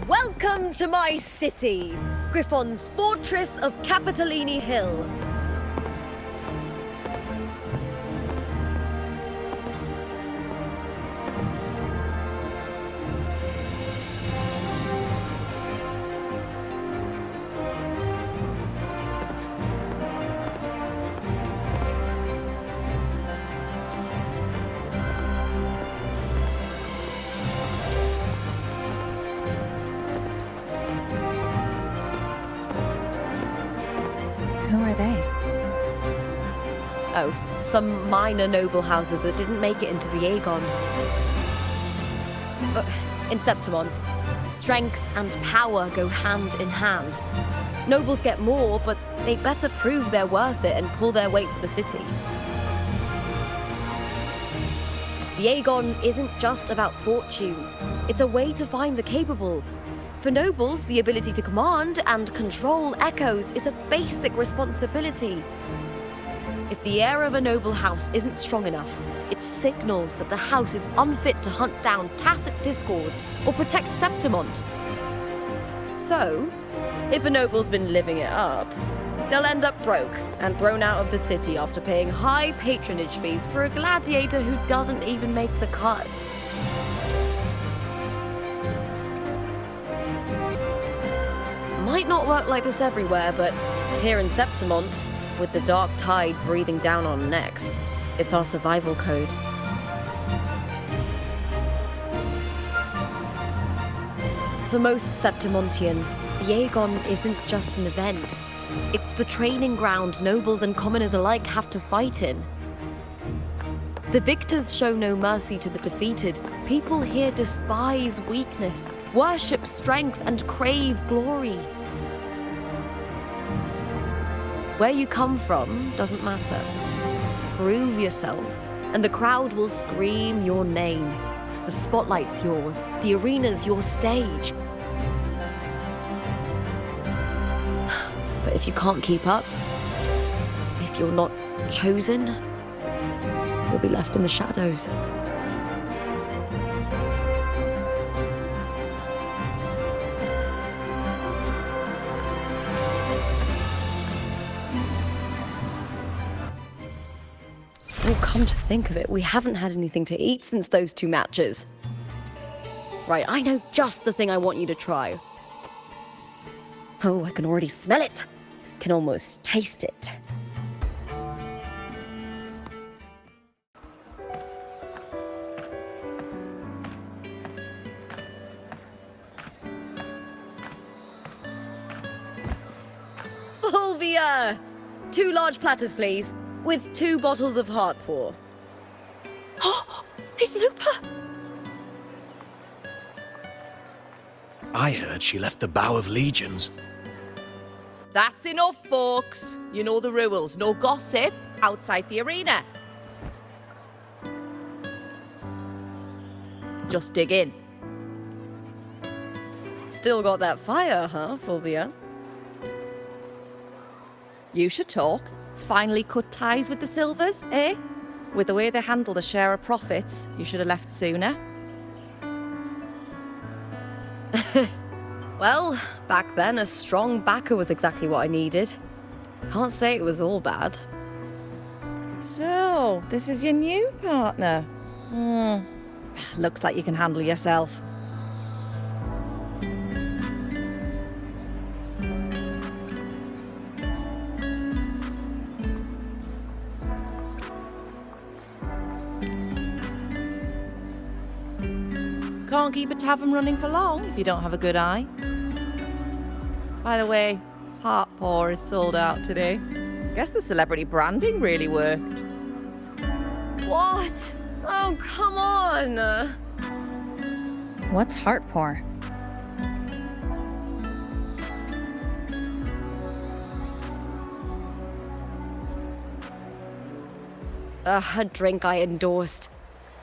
Welcome to my city, Griffon's fortress of Capitolini Hill. Who are they? Oh, some minor noble houses that didn't make it into the Aegon. In Septimont, strength and power go hand in hand. Nobles get more, but they better prove they're worth it and pull their weight for the city. The Aegon isn't just about fortune. It's a way to find the capable. For nobles, the ability to command and control echoes is a basic responsibility. If the heir of a noble house isn't strong enough, it signals that the house is unfit to hunt down tacit discords or protect Septimont. So, if a noble's been living it up, they'll end up broke and thrown out of the city after paying high patronage fees for a gladiator who doesn't even make the cut. Might not work like this everywhere, but here in Septimont, with the dark tide breathing down on necks, it's our survival code. For most Septimontians, the Aegon isn't just an event. It's the training ground nobles and commoners alike have to fight in. The victors show no mercy to the defeated. People here despise weakness, worship strength, and crave glory. Where you come from doesn't matter. Prove yourself, and the crowd will scream your name. The spotlight's yours, the arena's your stage. But if you can't keep up, if you're not chosen, you'll be left in the shadows. Oh, come to think of it, we haven't had anything to eat since those two matches. Right, I know just the thing I want you to try. Oh, I can already smell it. Can almost taste it. Fulvia! 2 large platters, please. With 2 bottles of Heartpour. Oh, it's Lupa! I heard she left the Bow of Legions. That's enough, folks. You know the rules. No gossip outside the arena. Just dig in. Still got that fire, huh, Fulvia? You should talk. Finally cut ties with the Silvers, eh? With the way they handle the share of profits, you should have left sooner. Well, back then, a strong backer was exactly what I needed. Can't say it was all bad. So, this is your new partner? Looks like you can handle yourself. Can't keep a tavern running for long if you don't have a good eye. By the way, Heartpour is sold out today. Guess the celebrity branding really worked. What? Oh, come on! What's Heartpour? A drink I endorsed.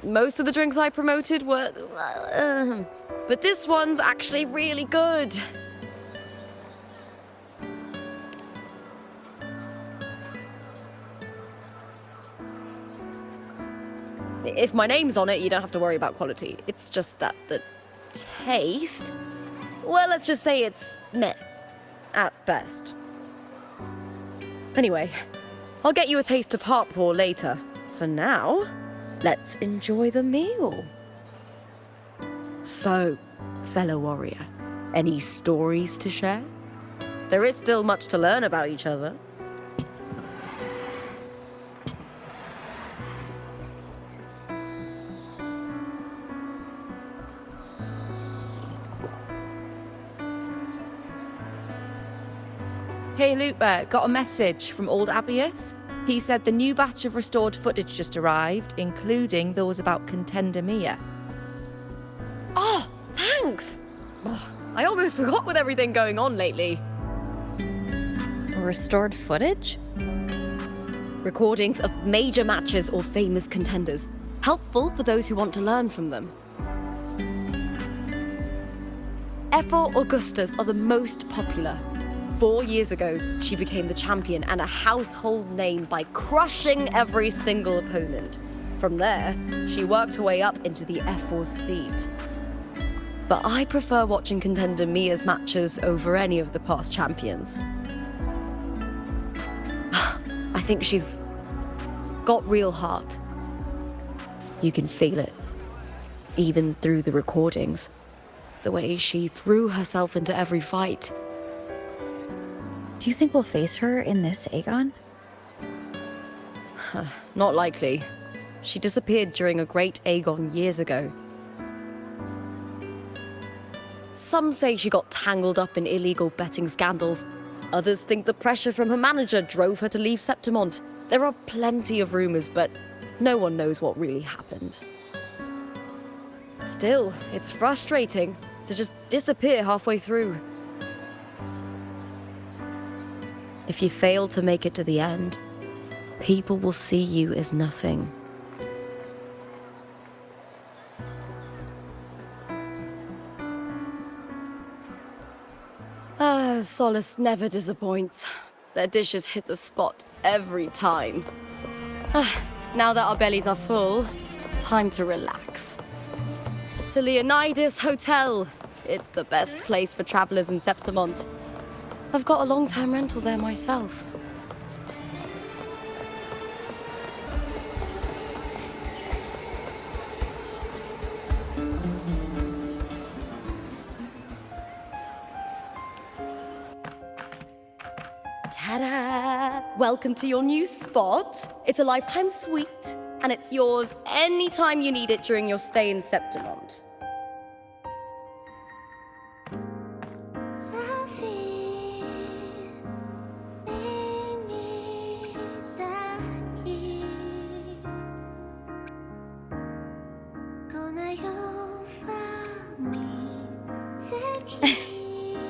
Most of the drinks I promoted were... but this one's actually really good. If my name's on it, you don't have to worry about quality. It's just that the taste... well, let's just say it's meh. At best. Anyway, I'll get you a taste of Heartpour later. For now... let's enjoy the meal. So, fellow warrior, any stories to share? There is still much to learn about each other. Hey Lupa, got a message from old Abius. He said the new batch of restored footage just arrived, including those about Contender Mia. Oh, thanks! Oh, I almost forgot with everything going on lately. Restored footage? Recordings of major matches or famous contenders. Helpful for those who want to learn from them. F4 Augustas are the most popular. 4 years ago, she became the champion and a household name by crushing every single opponent. From there, she worked her way up into the F4 seat. But I prefer watching Contender Mia's matches over any of the past champions. I think she's got real heart. You can feel it, even through the recordings. The way she threw herself into every fight. Do you think we'll face her in this Aegon? Not likely. She disappeared during a great Aegon years ago. Some say she got tangled up in illegal betting scandals. Others think the pressure from her manager drove her to leave Septimont. There are plenty of rumors, but no one knows what really happened. Still, it's frustrating to just disappear halfway through. If you fail to make it to the end, people will see you as nothing. Solace never disappoints. Their dishes hit the spot every time. Now that our bellies are full, time to relax. To Leonidas Hotel. It's the best place for travelers in Septimont. I've got a long-term rental there myself. Ta-da! Welcome to your new spot. It's a lifetime suite, and it's yours anytime you need it during your stay in Septimont.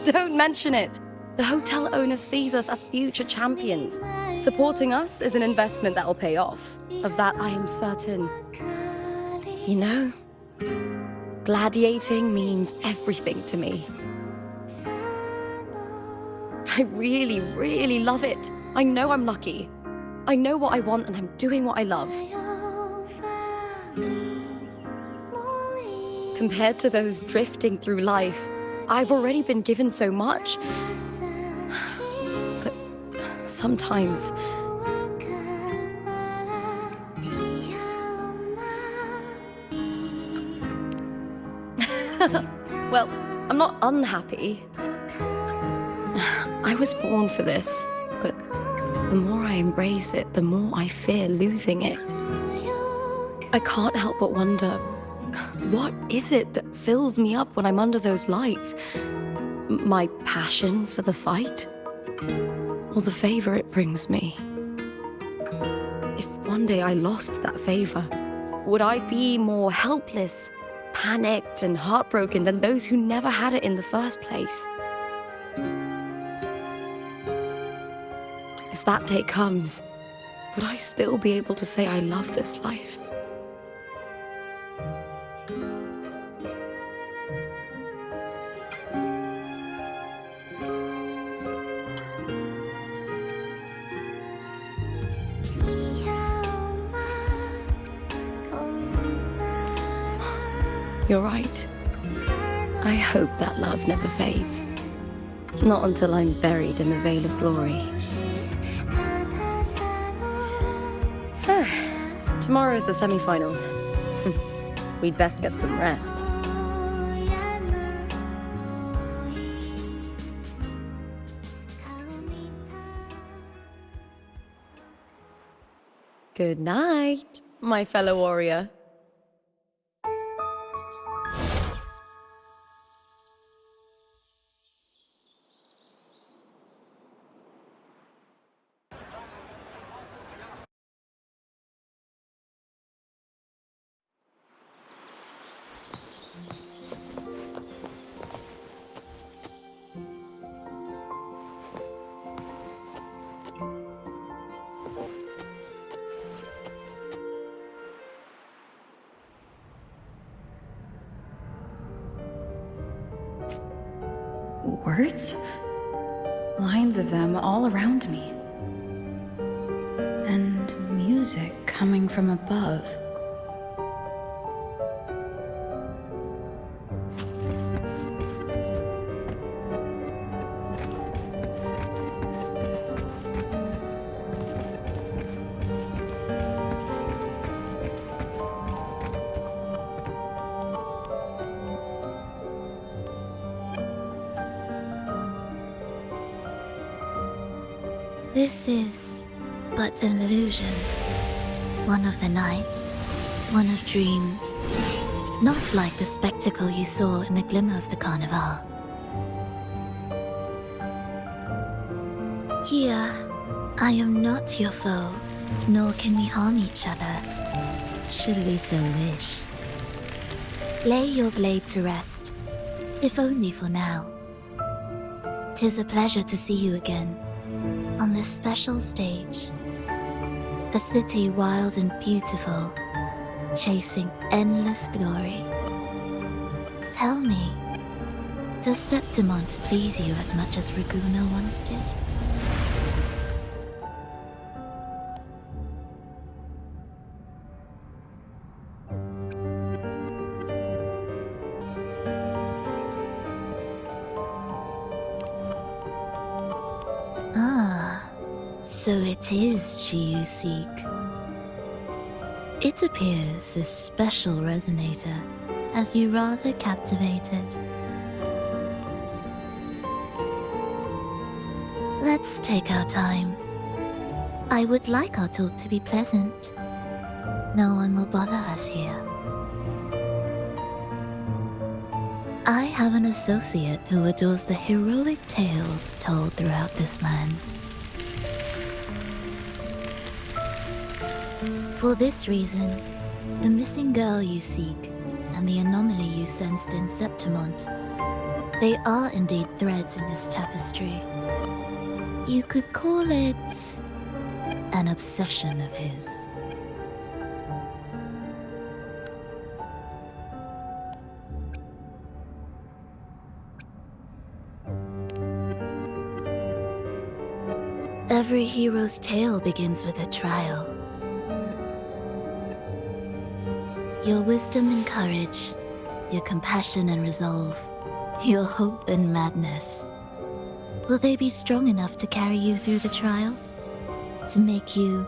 Don't mention it. The hotel owner sees us as future champions. Supporting us is an investment that will pay off. Of that, I am certain. You know, gladiating means everything to me. I really, really love it. I know I'm lucky. I know what I want and I'm doing what I love. Compared to those drifting through life, I've already been given so much. But sometimes... Well, I'm not unhappy. I was born for this, but the more I embrace it, the more I fear losing it. I can't help but wonder, what is it that fills me up when I'm under those lights? My passion for the fight? Or the favor it brings me? If one day I lost that favor, would I be more helpless, panicked, and heartbroken than those who never had it in the first place? If that day comes, would I still be able to say I love this life? You're right. I hope that love never fades. Not until I'm buried in the veil of glory. Tomorrow's the semi-finals. We'd best get some rest. Good night, my fellow warrior. Words? Lines of them all around me. And music coming from above. This is but an illusion. One of the nights, one of dreams. Not like the spectacle you saw in the glimmer of the carnival. Here, I am not your foe, nor can we harm each other, should we so wish. Lay your blade to rest, if only for now. 'Tis a pleasure to see you again, on this special stage. A city wild and beautiful, chasing endless glory. Tell me, does Septimont please you as much as Reguna once did? So it is she you seek. It appears this special resonator has you rather captivated. Let's take our time. I would like our talk to be pleasant. No one will bother us here. I have an associate who adores the heroic tales told throughout this land. For this reason, the missing girl you seek and the anomaly you sensed in Septimont, they are indeed threads in this tapestry. You could call it an obsession of his. Every hero's tale begins with a trial. Your wisdom and courage, your compassion and resolve, your hope and madness. Will they be strong enough to carry you through the trial? To make you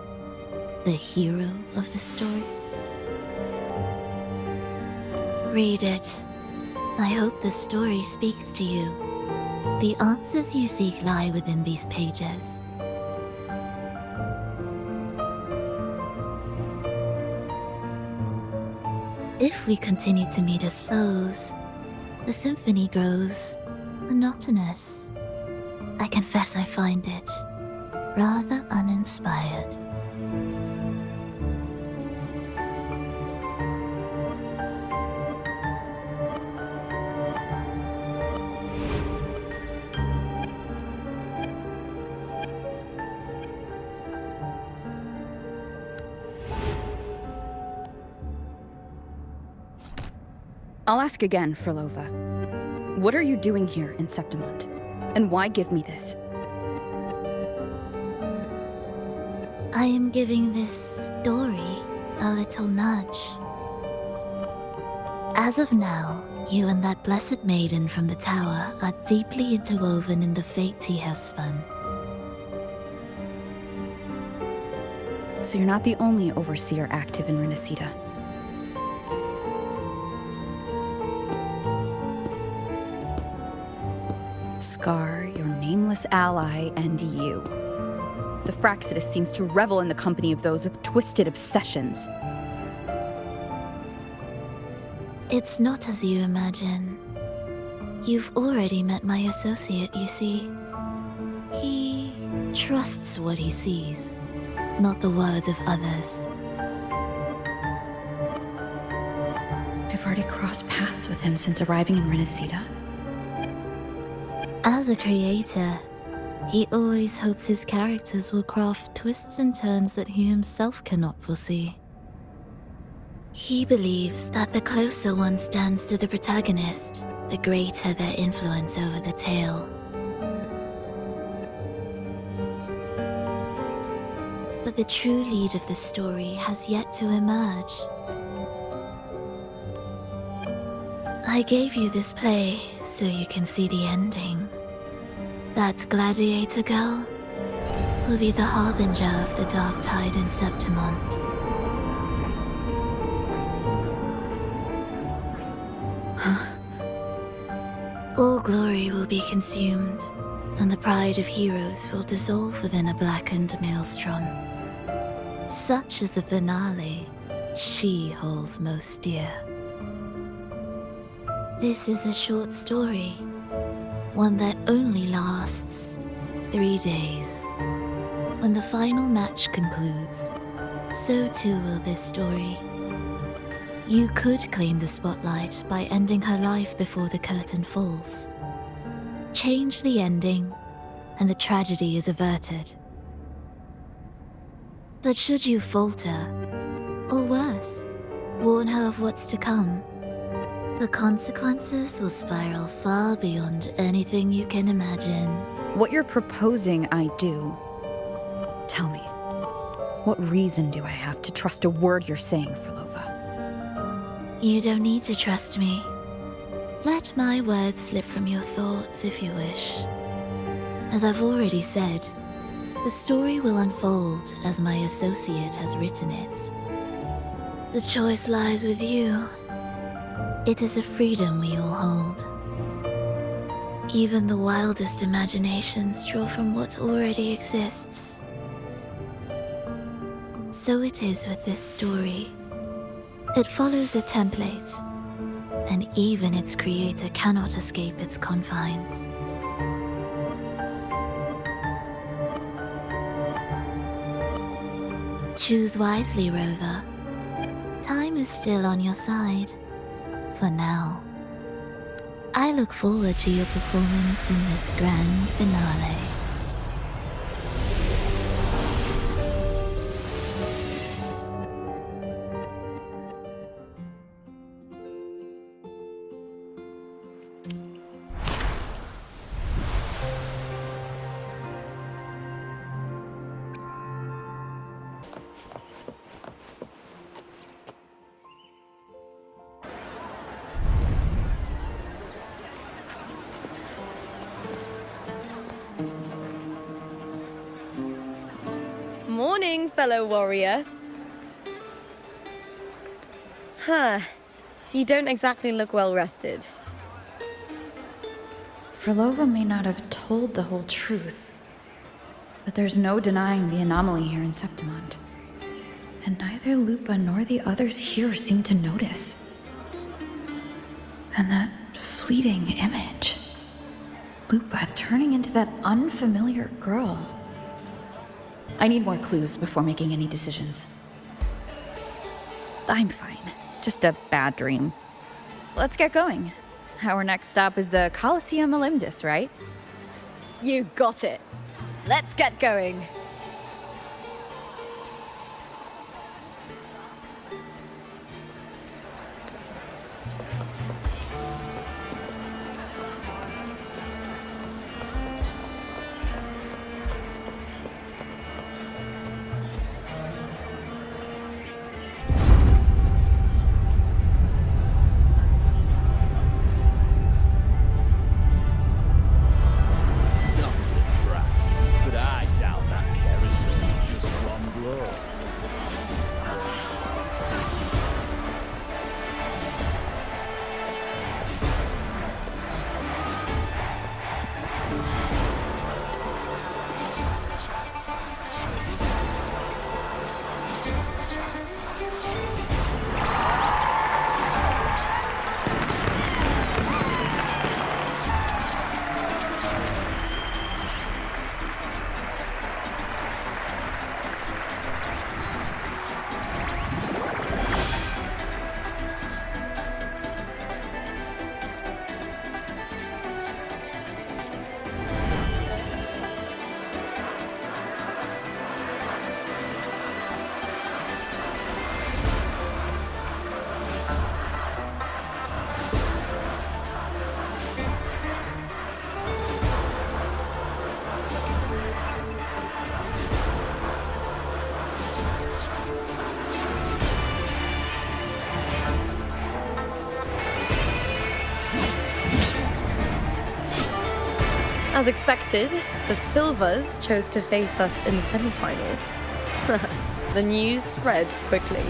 the hero of the story? Read it. I hope the story speaks to you. The answers you seek lie within these pages. If we continue to meet as foes, the symphony grows monotonous. I confess I find it rather uninspired. I'll ask again, Frolova. What are you doing here in Septimont? And why give me this? I am giving this story a little nudge. As of now, you and that blessed maiden from the tower are deeply interwoven in the fate he has spun. So you're not the only overseer active in Rinascita. Scar, your nameless ally, and you. The Fraxidus seems to revel in the company of those with twisted obsessions. It's not as you imagine. You've already met my associate, you see. He trusts what he sees, not the words of others. I've already crossed paths with him since arriving in Rinascita. As a creator, he always hopes his characters will craft twists and turns that he himself cannot foresee. He believes that the closer one stands to the protagonist, the greater their influence over the tale. But the true lead of the story has yet to emerge. I gave you this play so you can see the ending. That gladiator girl will be the harbinger of the dark tide in Septimont. All glory will be consumed, and the pride of heroes will dissolve within a blackened maelstrom. Such is the finale she holds most dear. This is a short story, one that only lasts 3 days. When the final match concludes, so too will this story. You could claim the spotlight by ending her life before the curtain falls. Change the ending, and the tragedy is averted. But should you falter, or worse, warn her of what's to come, the consequences will spiral far beyond anything you can imagine. What you're proposing I do. Tell me, what reason do I have to trust a word you're saying, Frolova? You don't need to trust me. Let my words slip from your thoughts if you wish. As I've already said, the story will unfold as my associate has written it. The choice lies with you. It is a freedom we all hold. Even the wildest imaginations draw from what already exists. So it is with this story. It follows a template, and even its creator cannot escape its confines. Choose wisely, Rover. Time is still on your side. For now. I look forward to your performance in this grand finale. Morning, fellow warrior. Huh. You don't exactly look well rested. Frolova may not have told the whole truth, but there's no denying the anomaly here in Septimont. And neither Lupa nor the others here seem to notice. And that fleeting image. Lupa turning into that unfamiliar girl. I need more clues before making any decisions. I'm fine. Just a bad dream. Let's get going. Our next stop is the Colosseum Olympus, right? You got it. Let's get going. As expected, the Silvers chose to face us in the semi-finals. The news spreads quickly.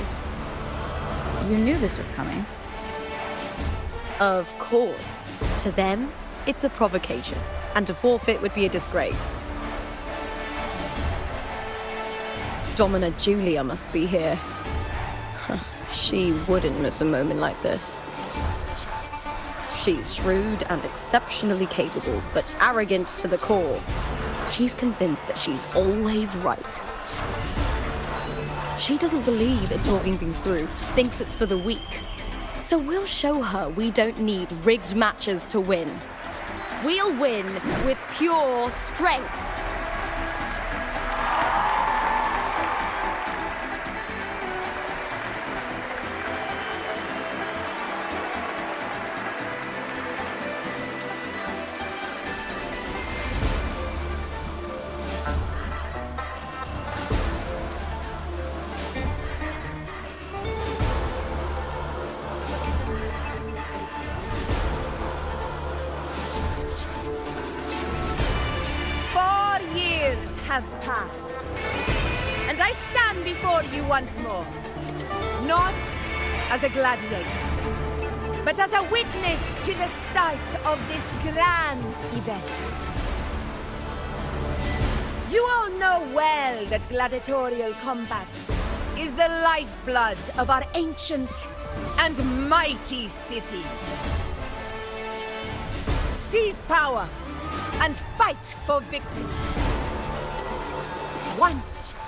You knew this was coming. Of course. To them, it's a provocation, and to forfeit would be a disgrace. Domina Julia must be here. She wouldn't miss a moment like this. She's shrewd and exceptionally capable, but arrogant to the core. She's convinced that she's always right. She doesn't believe in talking things through, thinks it's for the weak. So we'll show her we don't need rigged matches to win. We'll win with pure strength. Have passed, and I stand before you once more, not as a gladiator, but as a witness to the start of this grand event. You all know well that gladiatorial combat is the lifeblood of our ancient and mighty city. Seize power and fight for victory. Once,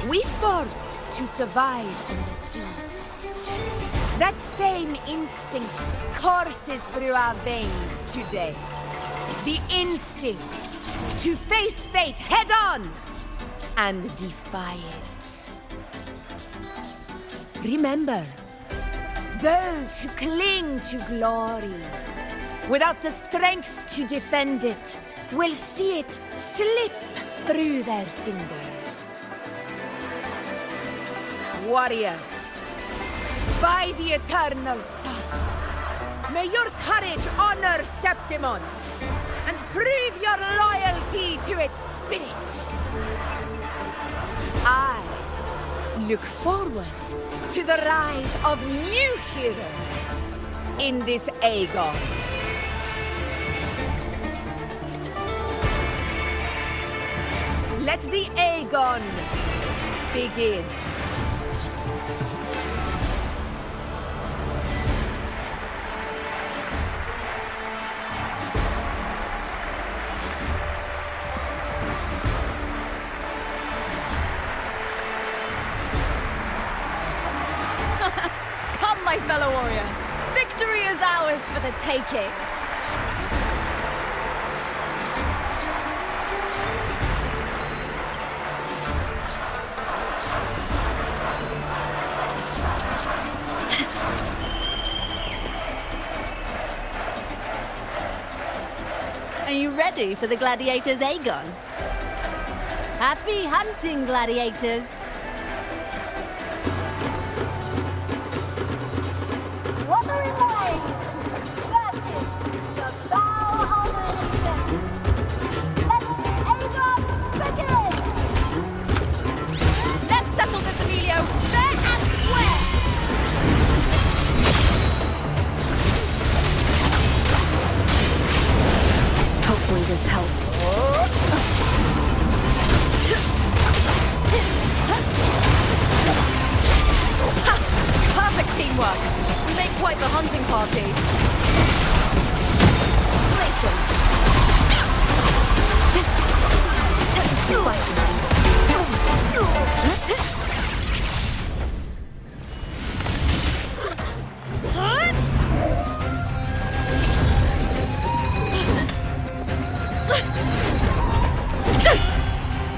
we fought to survive on the seas. That same instinct courses through our veins today. The instinct to face fate head-on and defy it. Remember, those who cling to glory without the strength to defend it will see it slip through their fingers. Warriors, by the eternal sun, may your courage honor Septimont and prove your loyalty to its spirit. I look forward to the rise of new heroes in this Aegon. Let the Aegon begin. Come, my fellow warrior. Victory is ours for the taking. Are you ready for the gladiators, Aegon? Happy hunting, gladiators! Wuthering Waves! That is the bow of the Let Aegon begin! Let's settle this, Emilio! Fair and square! Hopefully this helps. Perfect teamwork! We make quite the hunting party. Relation. Tempest to silence.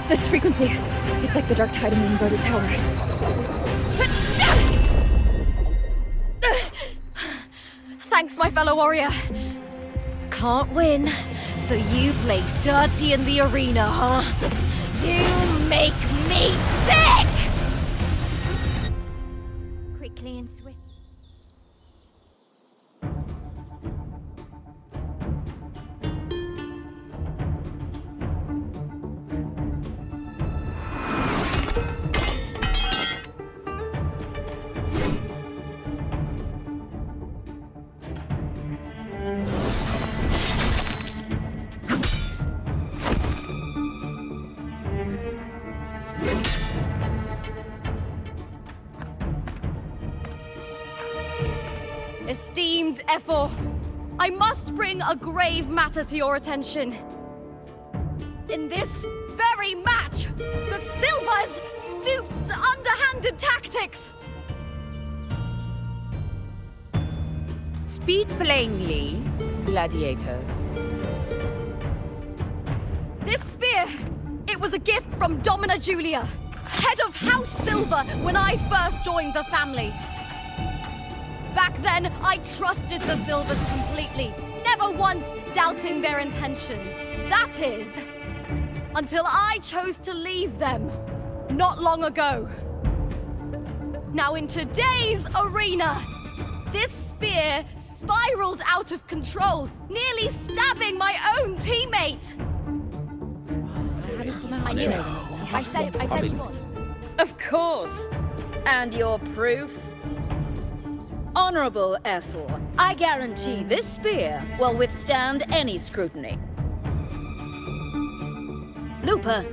This frequency, it's like the dark tide in the inverted tower. Thanks, my fellow warrior. Can't win, so you play dirty in the arena, huh? You make me sick! Quickly and swift. Esteemed Ephor, I must bring a grave matter to your attention. In this very match, the Silvers stooped to underhanded tactics. Speak plainly, gladiator. This spear, it was a gift from Domina Julia, head of House Silver when I first joined the family. Back then, I trusted the Silvers completely, never once doubting their intentions. That is, until I chose to leave them, not long ago. Now in today's arena, this spear spiraled out of control, nearly stabbing my own teammate. I knew it. I said you would. Of course. And your proof? Honorable Ephor, I guarantee this spear will withstand any scrutiny. Lupa,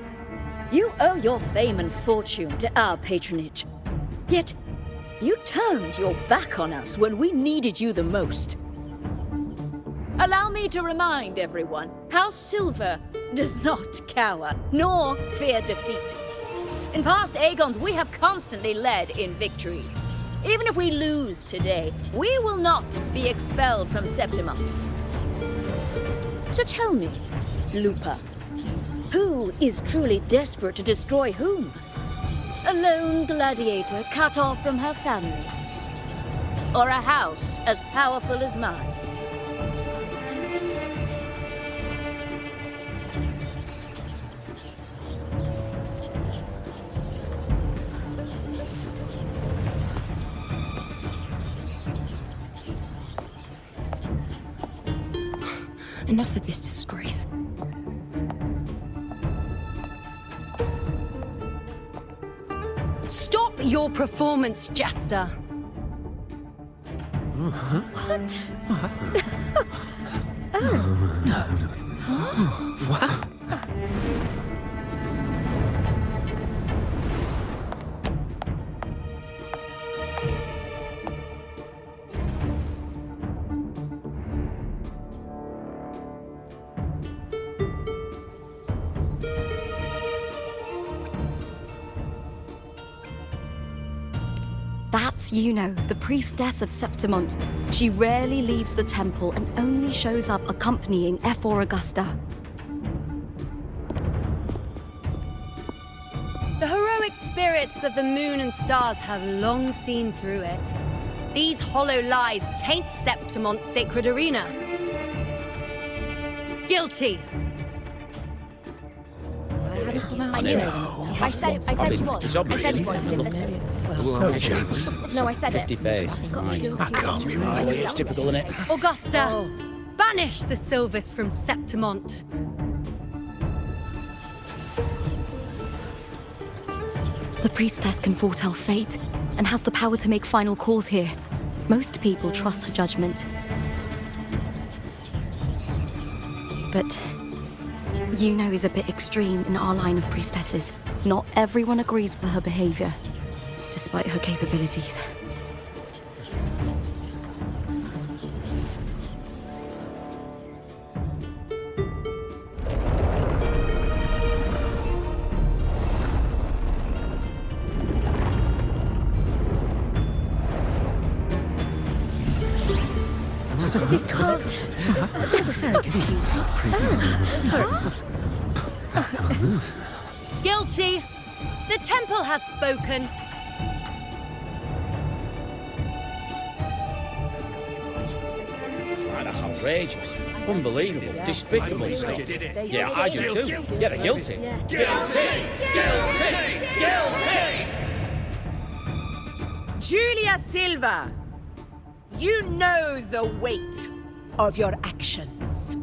you owe your fame and fortune to our patronage. Yet, you turned your back on us when we needed you the most. Allow me to remind everyone, House Silver does not cower, nor fear defeat. In past Aegons, we have constantly led in victories. Even if we lose today, we will not be expelled from Septimont. So tell me, Lupa, who is truly desperate to destroy whom? A lone gladiator cut off from her family? Or a house as powerful as mine? Enough of this disgrace. Stop your performance, Jester. What? What? That's Yuno, the priestess of Septimont. She rarely leaves the temple and only shows up accompanying Ephor Augusta. The heroic spirits of the moon and stars have long seen through it. These hollow lies taint Septimont's sacred arena. Guilty. I knew it. I said you would. It's I obvious. said you would. You didn't listen. No chance. No, I said it. 50 face. That can't be right. It's typical, isn't it? Augusta, banish the Silvers from Septimont. The priestess can foretell fate and has the power to make final calls here. Most people trust her judgment. But Yuno is a bit extreme in our line of priestesses. Not everyone agrees with her behavior, despite her capabilities. He's 12. This is very confusing. Sorry. Guilty. The temple has spoken. That's outrageous. Unbelievable. Despicable stuff. Yeah, I do too. Yeah, they're guilty. Guilty! Guilty! Guilty! Julia Silva, you know the weight of your actions.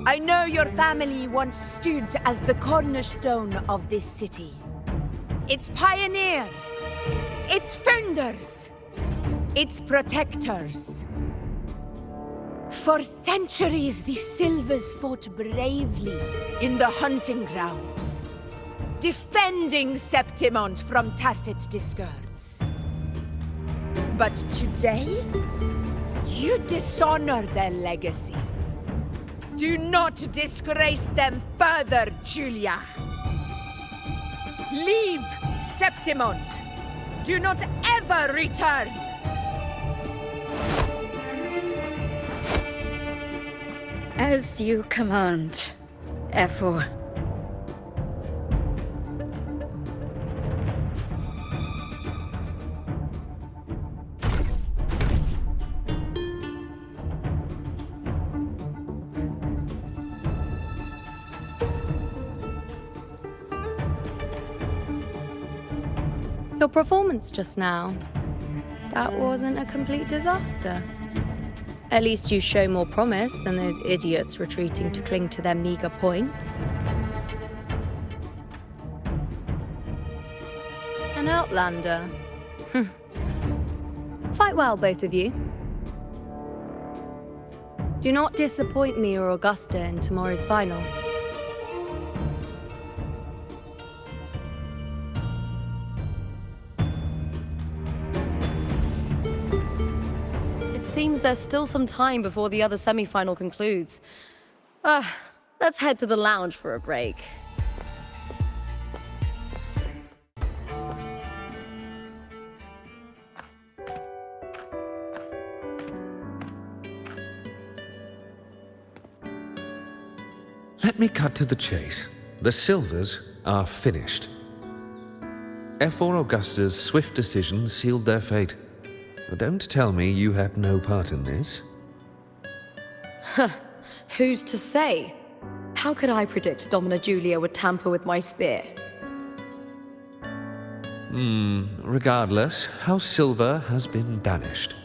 I know your family once stood as the cornerstone of this city. Its pioneers, its founders, its protectors. For centuries, the Silvers fought bravely in the hunting grounds, defending Septimont from Tacit discords. But today, you dishonor their legacy. Do not disgrace them further, Julia. Leave Septimont. Do not ever return. As you command, Efor. Your performance just now, that wasn't a complete disaster. At least you show more promise than those idiots retreating to cling to their meager points. An outlander. Fight well, both of you. Do not disappoint me or Augusta in tomorrow's final. Seems there's still some time before the other semi-final concludes. Let's head to the lounge for a break. Let me cut to the chase. The Silvers are finished. Efor Augusta's swift decision sealed their fate. But don't tell me you had no part in this. Who's to say? How could I predict Domina Julia would tamper with my spear? Regardless, House Silver has been banished.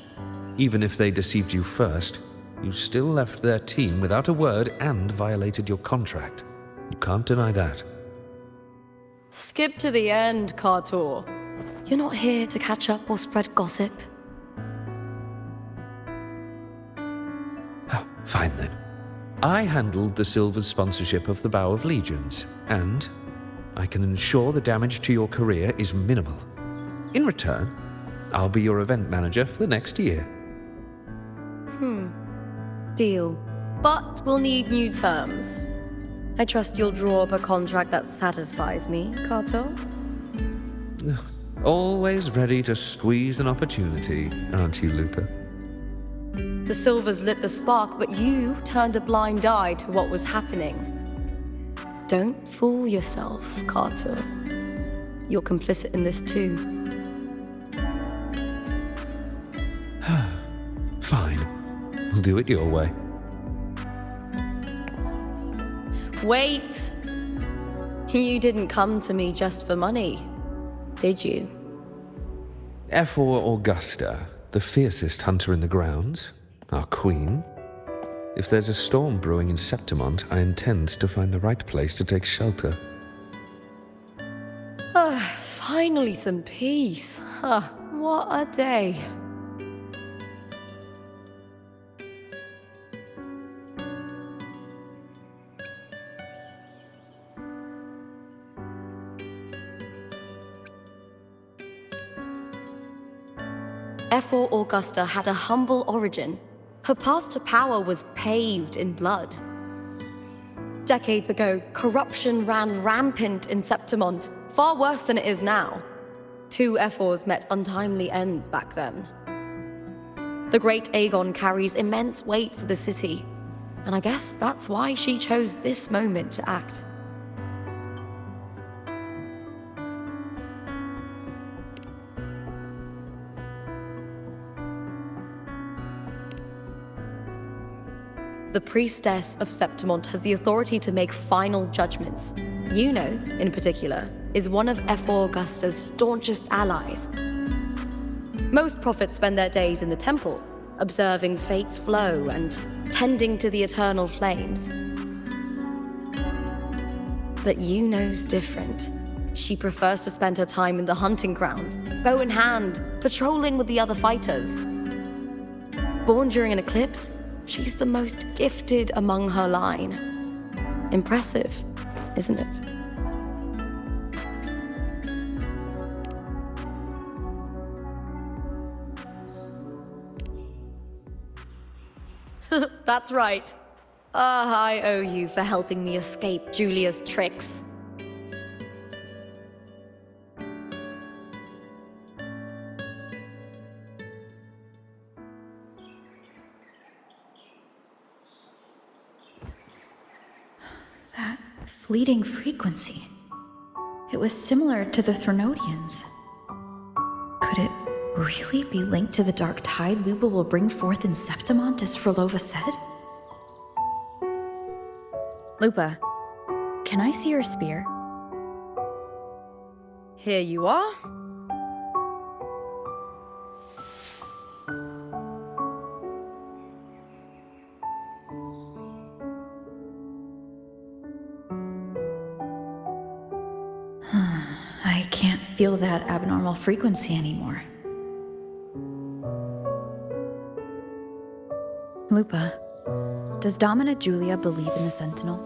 Even if they deceived you first, you still left their team without a word and violated your contract. You can't deny that. Skip to the end, Cartor. You're not here to catch up or spread gossip. Fine then. I handled the Silver's sponsorship of the Bow of Legions, and I can ensure the damage to your career is minimal. In return, I'll be your event manager for the next year. Deal. But we'll need new terms. I trust you'll draw up a contract that satisfies me, Cartor? Always ready to squeeze an opportunity, aren't you, Lupa? The Silvers lit the spark, but you turned a blind eye to what was happening. Don't fool yourself, Cartor. You're complicit in this too. Fine. We'll do it your way. Wait! You didn't come to me just for money, did you? Efor Augusta, the fiercest hunter in the grounds, our queen. If there's a storm brewing in Septimont, I intend to find the right place to take shelter. Finally some peace. What a day. Efor Augusta had a humble origin. Her path to power was paved in blood. Decades ago, corruption ran rampant in Septimont, far worse than it is now. Two Efors met untimely ends back then. The great Aegon carries immense weight for the city, and I guess that's why she chose this moment to act. The priestess of Septimont has the authority to make final judgments. Yuno, in particular, is one of Efor Augusta's staunchest allies. Most prophets spend their days in the temple, observing fate's flow and tending to the eternal flames. But Yuno's different. She prefers to spend her time in the hunting grounds, bow in hand, patrolling with the other fighters. Born during an eclipse, She's the most gifted among her line. Impressive, isn't it? That's right. I owe you for helping me escape Julia's tricks. That fleeting frequency. It was similar to the Threnodians. Could it really be linked to the dark tide Lupa will bring forth in Septimont, as Frolova said? Lupa, can I see your spear? Here you are. I can't feel that abnormal frequency anymore. Lupa, does Domina Julia believe in the Sentinel?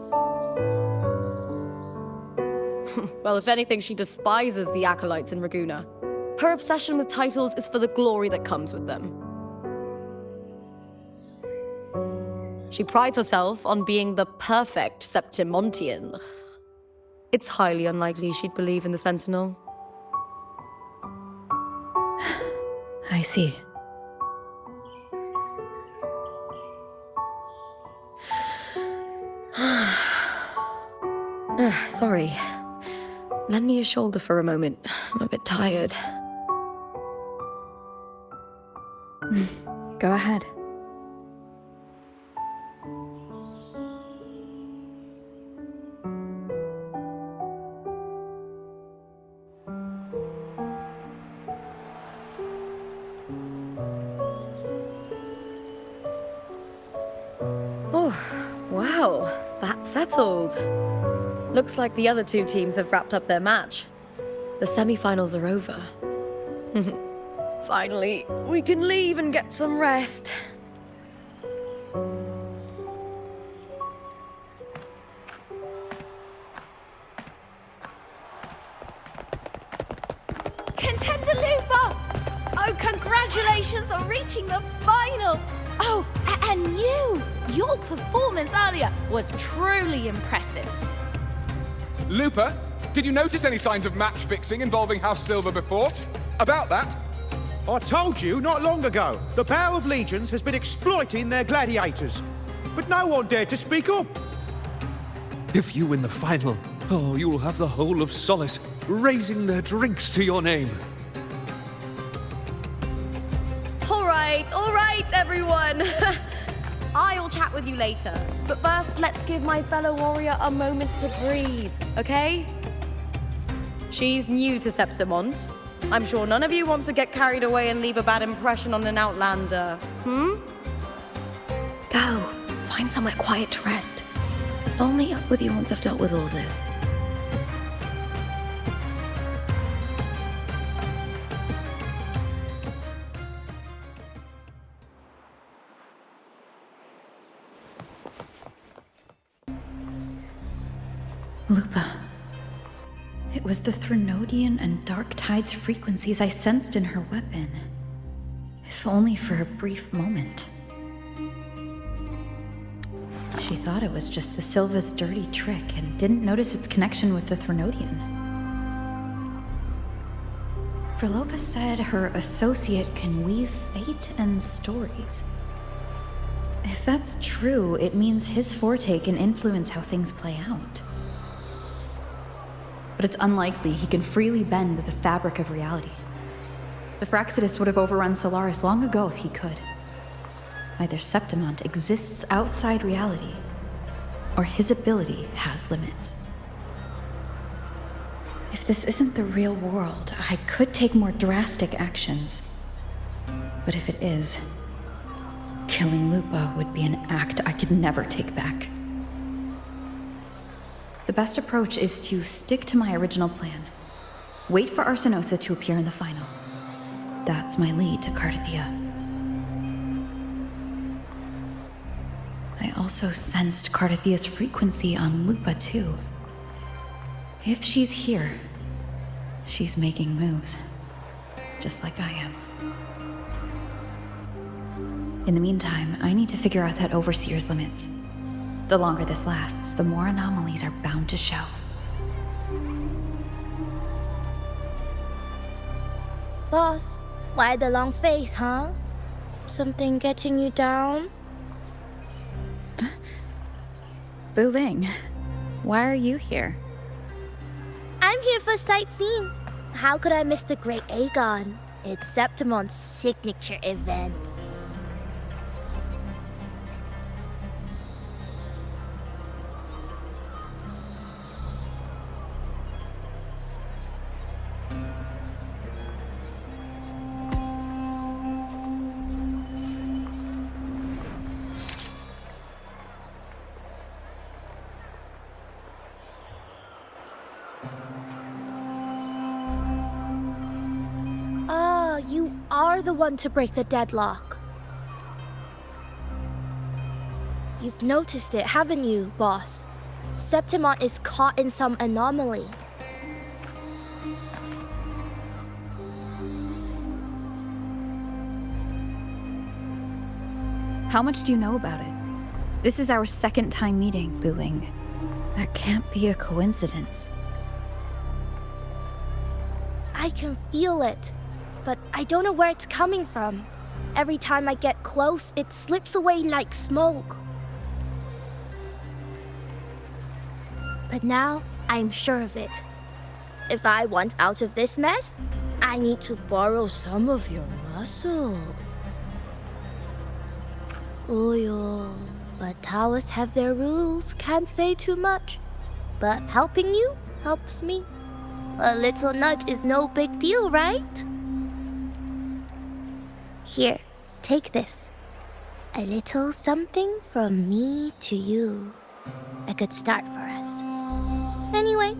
Well, if anything, she despises the acolytes in Raguna. Her obsession with titles is for the glory that comes with them. She prides herself on being the perfect Septimontian. It's highly unlikely she'd believe in the Sentinel. I see. Sorry. Lend me your shoulder for a moment. I'm a bit tired. Go ahead. Oh, wow. That's settled. Looks like the other two teams have wrapped up their match. The semi-finals are over. Finally, we can leave and get some rest. Contender Lupa! Oh, congratulations on reaching the final! Oh, and your performance earlier was truly impressive. Lupa, did you notice any signs of match fixing involving House Silver before? About that? I told you not long ago, the power of legions has been exploiting their gladiators. But no one dared to speak up. If you win the final, you'll have the whole of Solace raising their drinks to your name. All right, everyone. I'll chat with you later. But first, let's give my fellow warrior a moment to breathe, okay? She's new to Septimont. I'm sure none of you want to get carried away and leave a bad impression on an outlander, Go. Find somewhere quiet to rest. I'll meet up with you once I've dealt with all this. Lupa. It was the Threnodian and Dark Tide's frequencies I sensed in her weapon. If only for a brief moment. She thought it was just the Silva's dirty trick and didn't notice its connection with the Threnodian. Frolova said her associate can weave fate and stories. If that's true, it means his forte can influence how things play out. But it's unlikely he can freely bend the fabric of reality. The Fraxidus would have overrun Solaris long ago if he could. Either Septimont exists outside reality, or his ability has limits. If this isn't the real world, I could take more drastic actions. But if it is, killing Lupa would be an act I could never take back. The best approach is to stick to my original plan. Wait for Arsenosa to appear in the final. That's my lead to Cardathia. I also sensed Cardathia's frequency on Lupa, too. If she's here, she's making moves. Just like I am. In the meantime, I need to figure out that Overseer's limits. The longer this lasts, the more anomalies are bound to show. Boss, why the long face, huh? Something getting you down? Buling, why are you here? I'm here for sightseeing. How could I miss the Great Aegon? It's Septimon's signature event. You are the one to break the deadlock. You've noticed it, haven't you, boss? Septimon is caught in some anomaly. How much do you know about it? This is our second time meeting, Buling. That can't be a coincidence. I can feel it, but I don't know where it's coming from. Every time I get close, it slips away like smoke. But now, I'm sure of it. If I want out of this mess, I need to borrow some of your muscle. Oyo, but Taoists have their rules, can't say too much. But helping you helps me. A little nudge is no big deal, right? Here, take this. A little something from me to you. A good start for us. Anyway,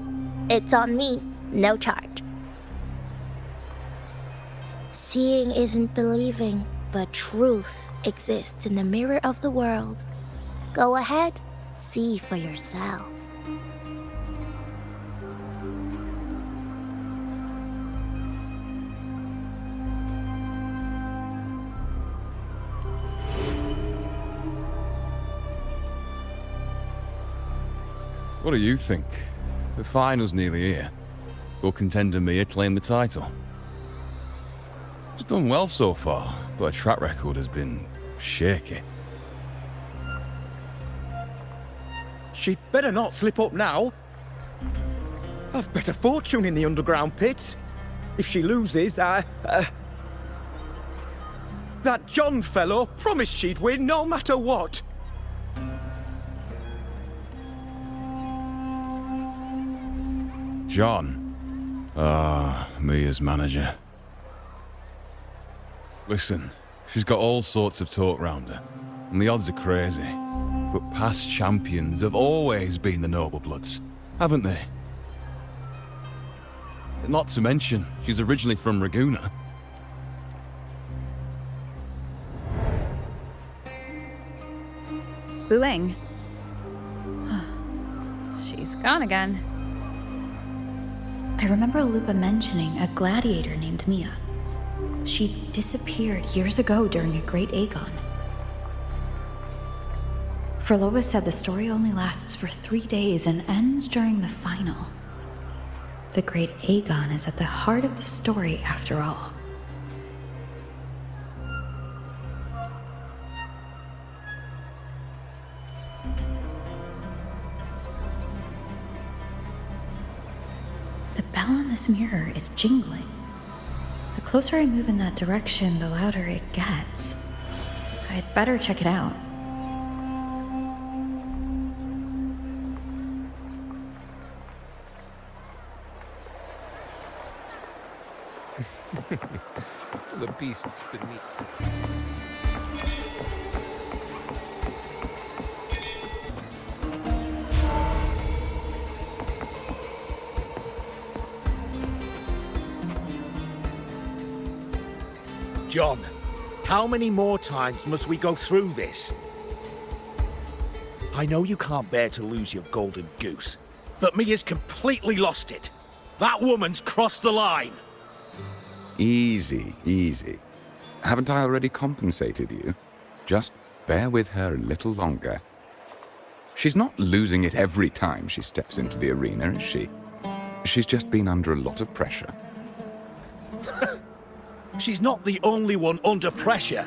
it's on me, no charge. Seeing isn't believing, but truth exists in the mirror of the world. Go ahead, see for yourself. What do you think? The final's nearly here. Will contender Mia claim the title? She's done well so far, but her track record has been shaky. She'd better not slip up now. I've bet a fortune in the underground pits. If she loses, that John fellow promised she'd win no matter what. John? Mia's manager. Listen, she's got all sorts of talk round her, and the odds are crazy. But past champions have always been the noble bloods, haven't they? Not to mention, she's originally from Raguna. Buling. She's gone again. I remember Lupa mentioning a gladiator named Mia. She disappeared years ago during a Great Aegon. Frolova said the story only lasts for 3 days and ends during the final. The Great Aegon is at the heart of the story after all. The bell on this mirror is jingling. The closer I move in that direction, the louder it gets. I'd better check it out. The beasts beneath. John, how many more times must we go through this? I know you can't bear to lose your golden goose, but Mia's completely lost it. That woman's crossed the line. Easy, easy. Haven't I already compensated you? Just bear with her a little longer. She's not losing it every time she steps into the arena, is she? She's just been under a lot of pressure. She's not the only one under pressure.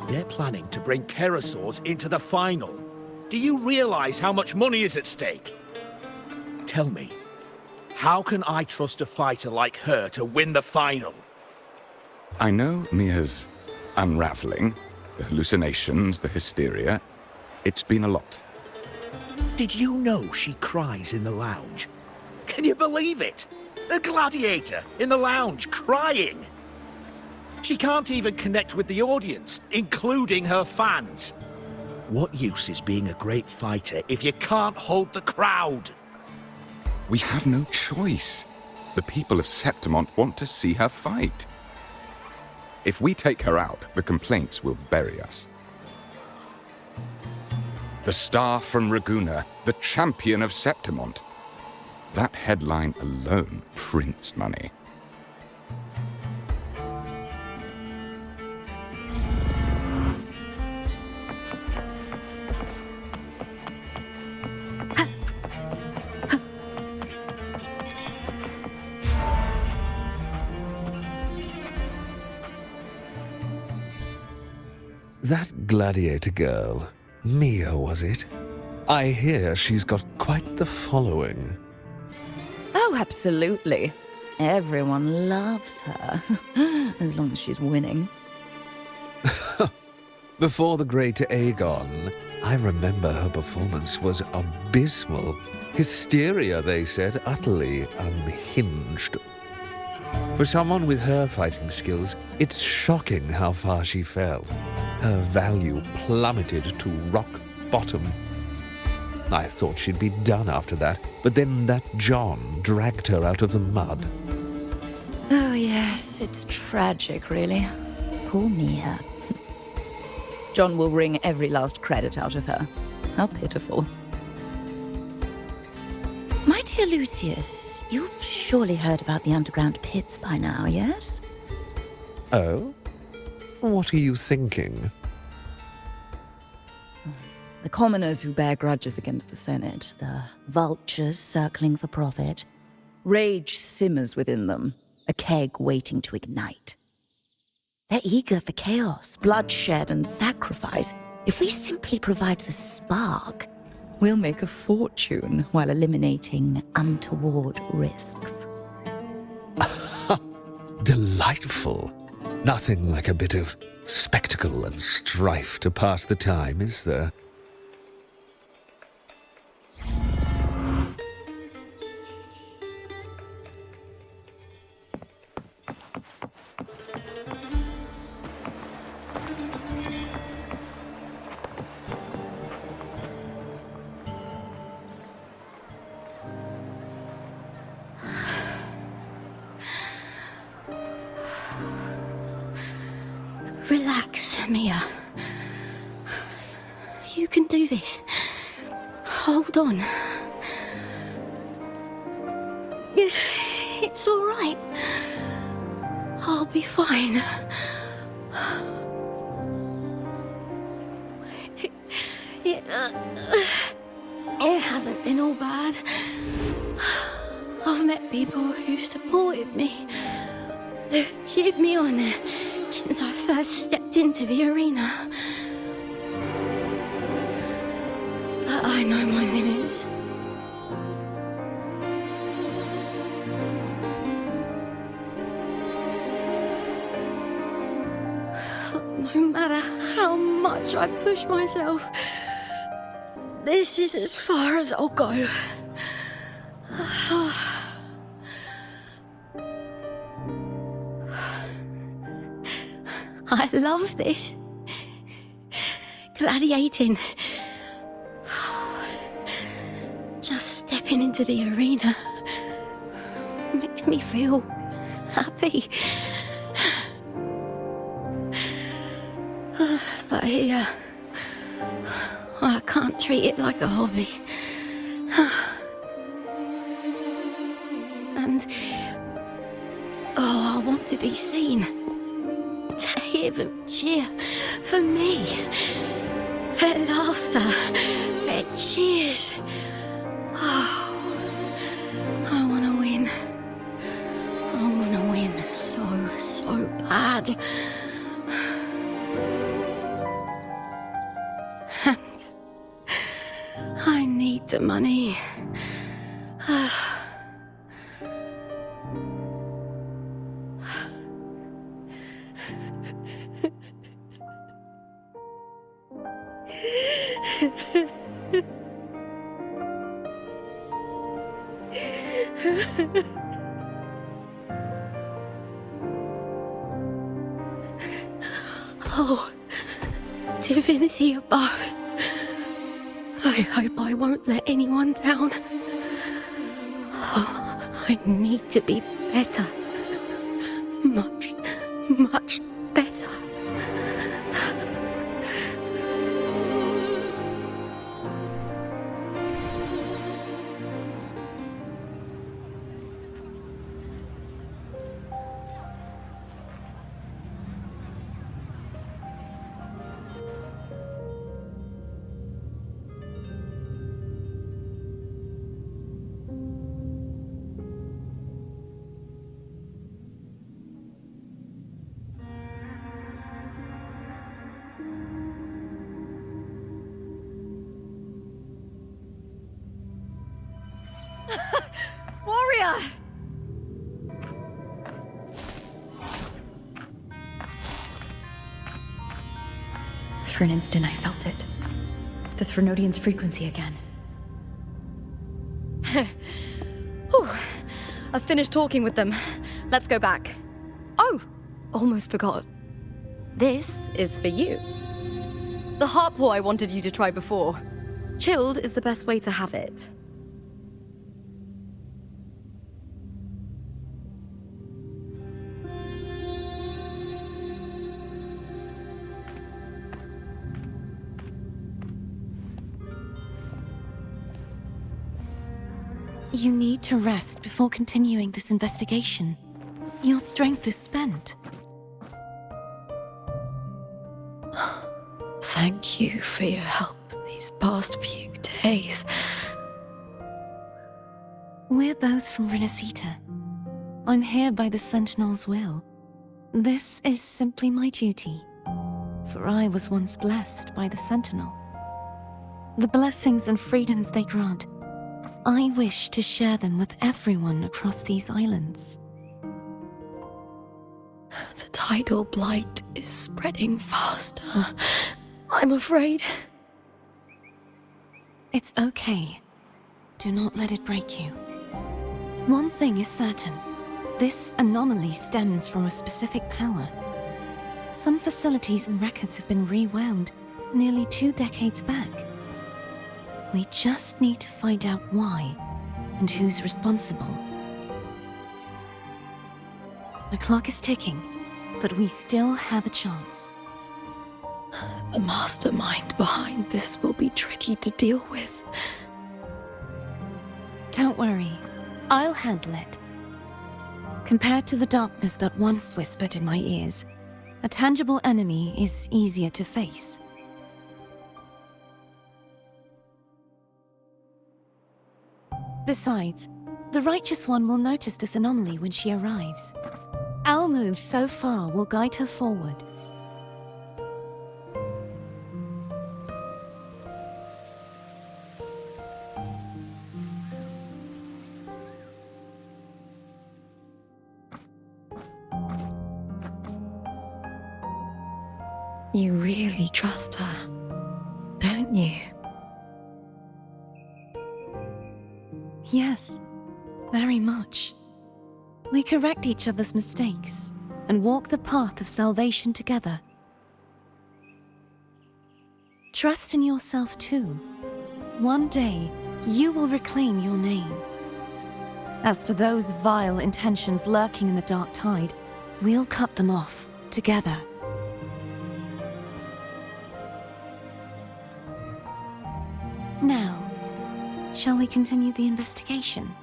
They're planning to bring Kerasaurs into the final. Do you realize how much money is at stake? Tell me, how can I trust a fighter like her to win the final? I know Mia's unraveling, the hallucinations, the hysteria. It's been a lot. Did you know she cries in the lounge? Can you believe it? A gladiator in the lounge crying. She can't even connect with the audience, including her fans. What use is being a great fighter if you can't hold the crowd? We have no choice. The people of Septimont want to see her fight. If we take her out, the complaints will bury us. The star from Raguna, the champion of Septimont. That headline alone prints money. That gladiator girl, Mia, was it? I hear she's got quite the following. Oh, absolutely. Everyone loves her, as long as she's winning. Before the great Aegon, I remember her performance was abysmal. Hysteria, they said, utterly unhinged. For someone with her fighting skills, it's shocking how far she fell. Her value plummeted to rock bottom. I thought she'd be done after that, but then that John dragged her out of the mud. Oh, yes, it's tragic, really. Poor Mia. John will wring every last credit out of her. How pitiful. My dear Lucius, you've surely heard about the underground pits by now, yes? Oh? What are you thinking? The commoners who bear grudges against the Senate, the vultures circling for profit. Rage simmers within them, a keg waiting to ignite. They're eager for chaos, bloodshed, and sacrifice. If we simply provide the spark, we'll make a fortune while eliminating untoward risks. Delightful. Nothing like a bit of spectacle and strife to pass the time, is there? Relax, Mia. You can do this. Hold on. It's all right. I'll be fine. It hasn't been all bad. I've met people who've supported me. They've cheered me on since I first stepped into the arena. But I know my limits. No matter how much I push myself, this is as far as I'll go. I love this. Gladiating. Just stepping into the arena makes me feel happy. But here, I can't treat it like a hobby. And I want to be seen. To hear them cheer for me. Their laughter, their cheers. Oh, I want to win. I want to win so bad. And I need the money. Oh, divinity above. I hope I won't let anyone down. Oh, I need to be better. Much better. Warrior! For an instant, I felt it. The Threnodian's frequency again. Whew. I've finished talking with them. Let's go back. Oh, almost forgot. This is for you. The heart pour I wanted you to try before. Chilled is the best way to have it. You need to rest before continuing this investigation. Your strength is spent. Thank you for your help these past few days. We're both from Rinascita. I'm here by the Sentinel's will. This is simply my duty, for I was once blessed by the Sentinel. The blessings and freedoms they grant, I wish to share them with everyone across these islands. The tidal blight is spreading faster. I'm afraid. It's okay. Do not let it break you. One thing is certain. This anomaly stems from a specific power. Some facilities and records have been rewound nearly 2 decades back. We just need to find out why and who's responsible. The clock is ticking, but we still have a chance. The mastermind behind this will be tricky to deal with. Don't worry, I'll handle it. Compared to the darkness that once whispered in my ears, a tangible enemy is easier to face. Besides, the Righteous One will notice this anomaly when she arrives. Our moves so far will guide her forward. You really trust her, don't you? Yes, very much. We correct each other's mistakes and walk the path of salvation together. Trust in yourself too. One day, you will reclaim your name. As for those vile intentions lurking in the dark tide, we'll cut them off together. Shall we continue the investigation?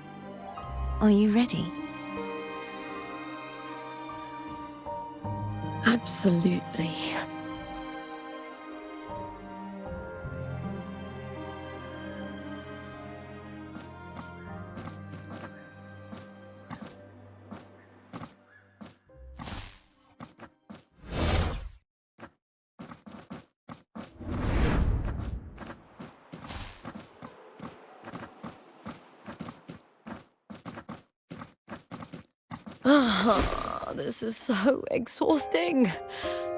Are you ready? Absolutely. This is so exhausting.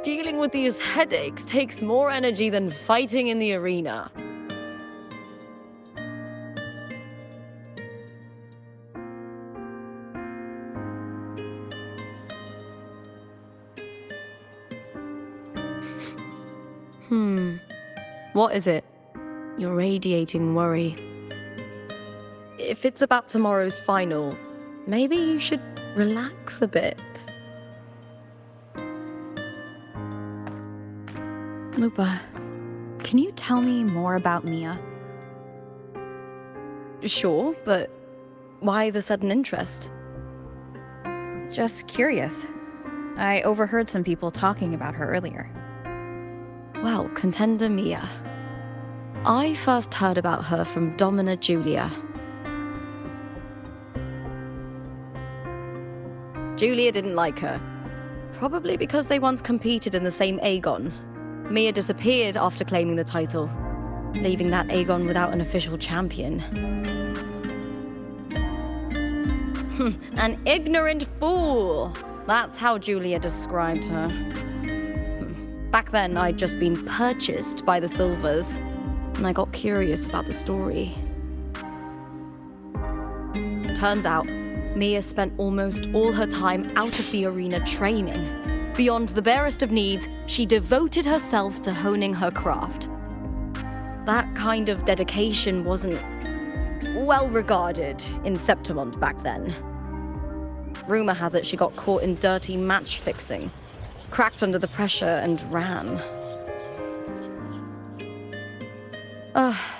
Dealing with these headaches takes more energy than fighting in the arena. What is it? You're radiating worry. If it's about tomorrow's final, maybe you should relax a bit. Lupa, can you tell me more about Mia? Sure, but why the sudden interest? Just curious. I overheard some people talking about her earlier. Well, contender Mia. I first heard about her from Domina Julia. Julia didn't like her. Probably because they once competed in the same Aegon. Mia disappeared after claiming the title, leaving that Aegon without an official champion. An ignorant fool! That's how Julia described her. Back then, I'd just been purchased by the Silvers, and I got curious about the story. Turns out, Mia spent almost all her time out of the arena training. Beyond the barest of needs, she devoted herself to honing her craft. That kind of dedication wasn't well regarded in Septimont back then. Rumor has it she got caught in dirty match fixing, cracked under the pressure and ran.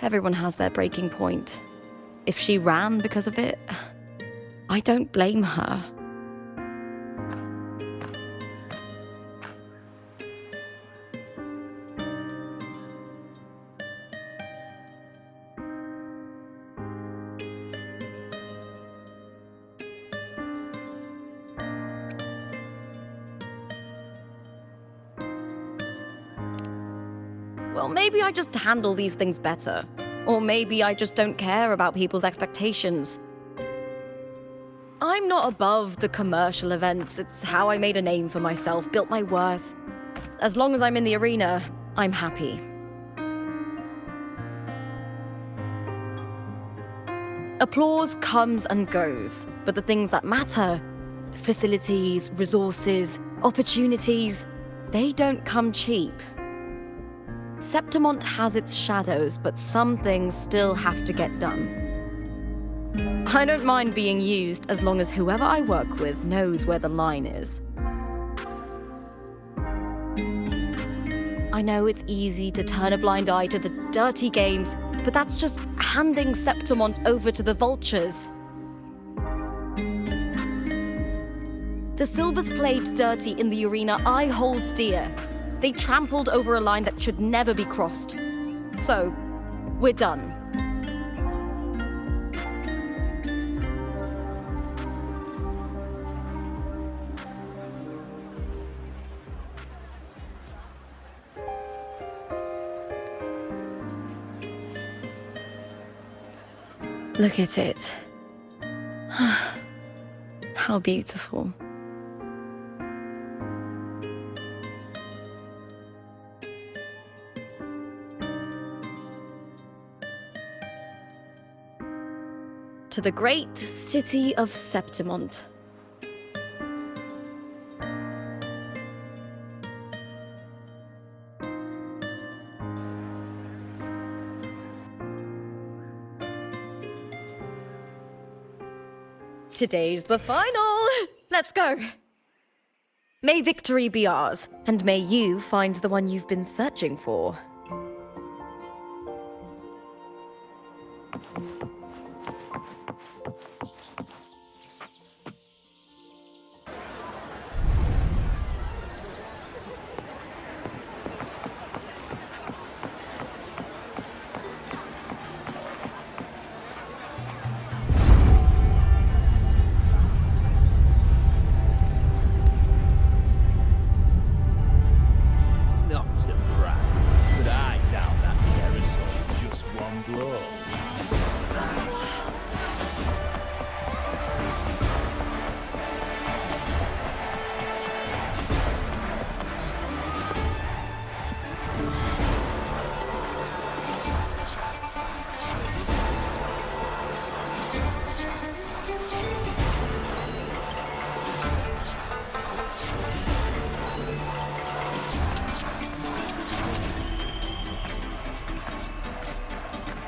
Everyone has their breaking point. If she ran because of it, I don't blame her. Well, maybe I just handle these things better. Or maybe I just don't care about people's expectations. I'm not above the commercial events. It's how I made a name for myself, built my worth. As long as I'm in the arena, I'm happy. Applause comes and goes, but the things that matter, facilities, resources, opportunities, they don't come cheap. Septimont has its shadows, but some things still have to get done. I don't mind being used as long as whoever I work with knows where the line is. I know it's easy to turn a blind eye to the dirty games, but that's just handing Septimont over to the vultures. The Silvers played dirty in the arena I hold dear. They trampled over a line that should never be crossed. So, we're done. Look at it. How beautiful. To the great city of Septimont. Today's the final! Let's go! May victory be ours, and may you find the one you've been searching for.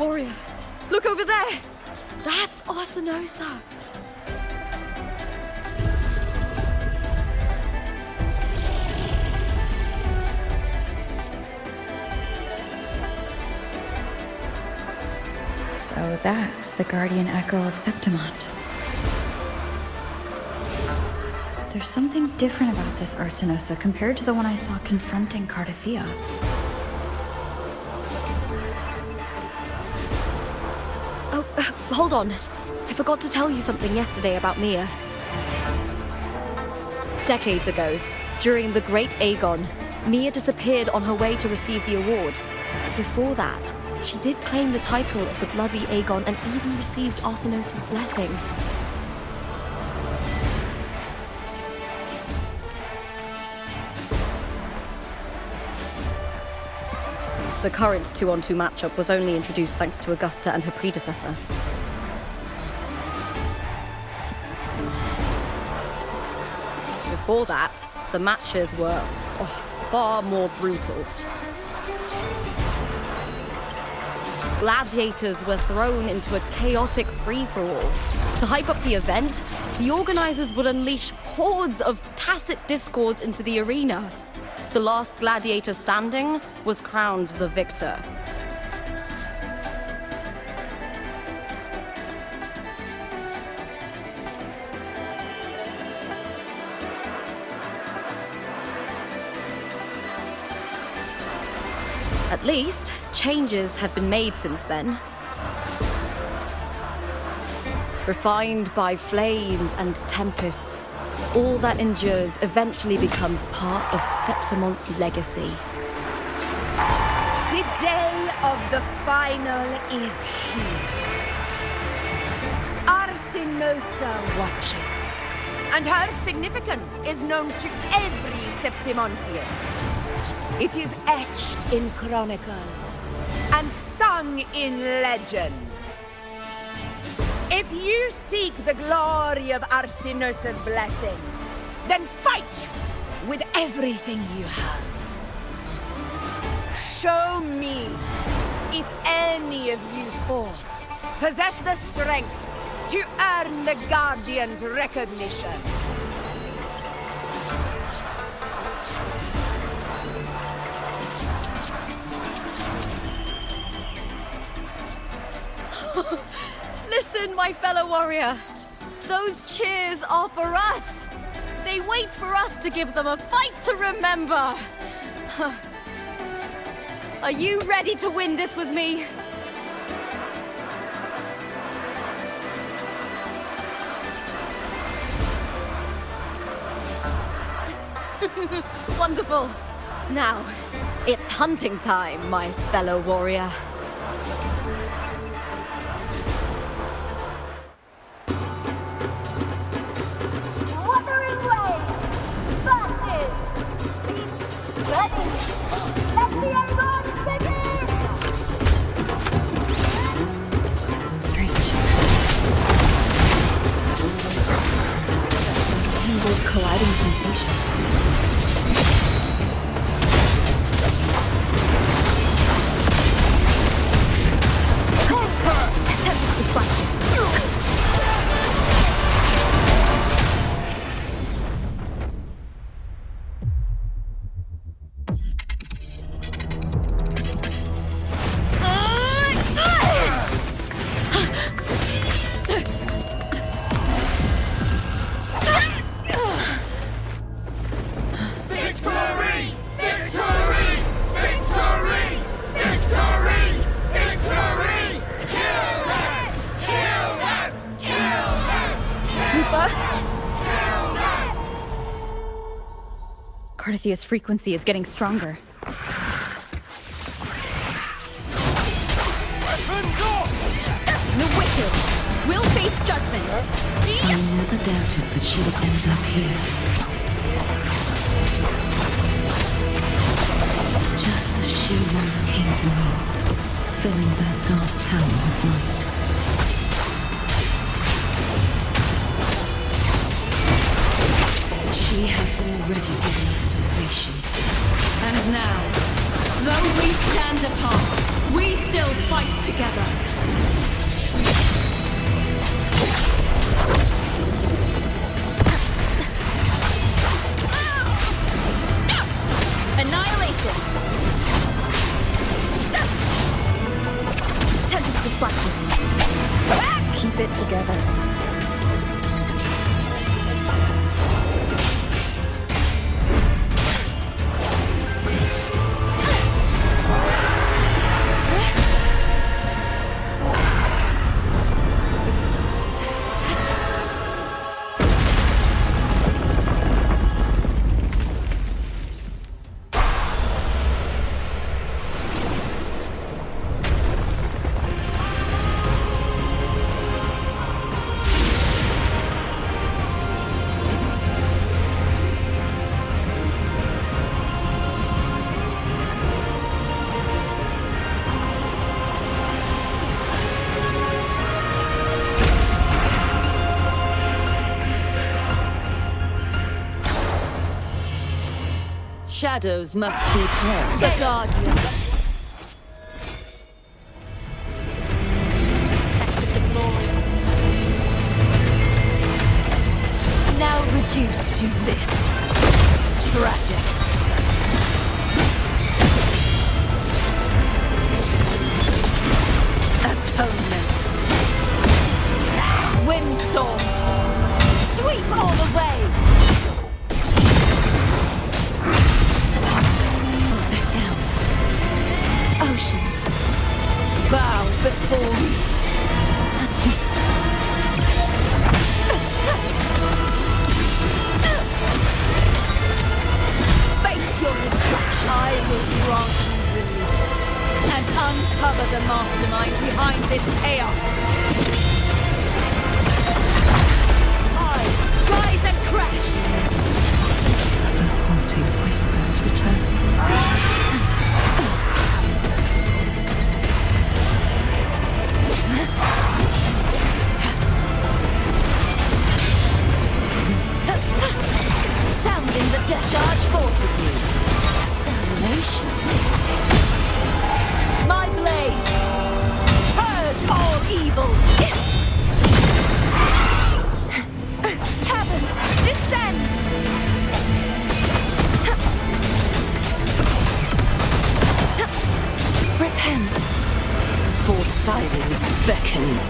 Warrior, look over there! That's Arsinosa! So that's the guardian echo of Septimont. There's something different about this Arsinosa compared to the one I saw confronting Cardathia. Oh, hold on. I forgot to tell you something yesterday about Mia. Decades ago, during the Great Aegon, Mia disappeared on her way to receive the award. Before that, she did claim the title of the Bloody Aegon and even received Arsinosa's blessing. The current 2-on-2 matchup was only introduced thanks to Augusta and her predecessor. Before that, the matches were far more brutal. Gladiators were thrown into a chaotic free-for-all. To hype up the event, the organizers would unleash hordes of tacit discords into the arena. The last gladiator standing was crowned the victor. At least, changes have been made since then. Refined by flames and tempests, all that endures eventually becomes part of Septimont's legacy. The day of the final is here. Arsinosa watches, and her significance is known to every Septimontian. It is etched in chronicles and sung in legends. If you seek the glory of Arsinosa's blessing, then fight with everything you have. Show me if any of you four possess the strength to earn the Guardian's recognition. Listen, my fellow warrior. Those cheers are for us. They wait for us to give them a fight to remember. Are you ready to win this with me? Wonderful. Now, it's hunting time, my fellow warrior. Wuthering Waves versus ready. Let the Aegon begin! Strange. That's an entangled, colliding sensation. Tempest of silence. Cardathia's frequency is getting stronger. The wicked will face judgment. I never doubted that she would end up here. Just as she once came to me, filling that dark tower with light. She has already given us salvation. And now, Though we stand apart, we still fight together. Annihilation! Tempest of Slackness. Keep it together. Shadows must be paired. The Guardian. Now reduced to this. Tragic. Atonement. Windstorm. Sweep all away. Oceans, bow before me. Face your destruction. I will grant you release and uncover the mastermind behind this chaos. Rise and crash. The haunting whispers return. Sounding the death charge forth with me. Salvation. My blade. Purge all evil. Heavens, descend. Repent, for silence beckons.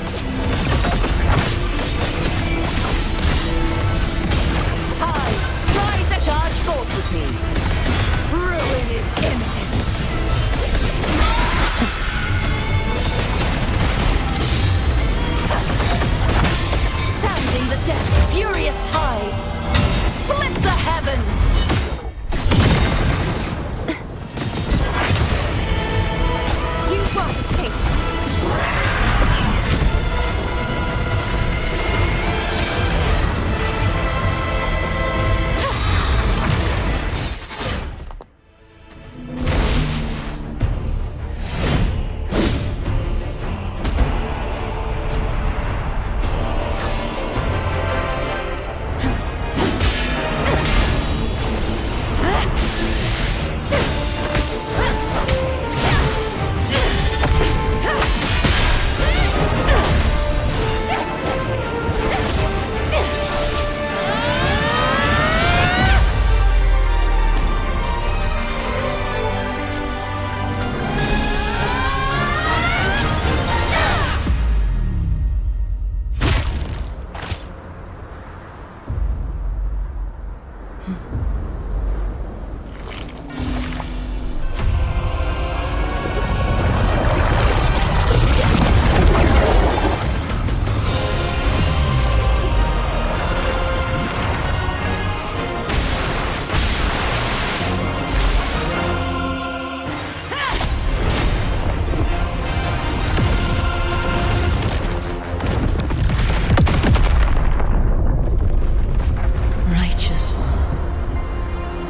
Rise and charge forth with me. Ruin is imminent. Sounding the death, furious tides. Split the heavens. You won't escape.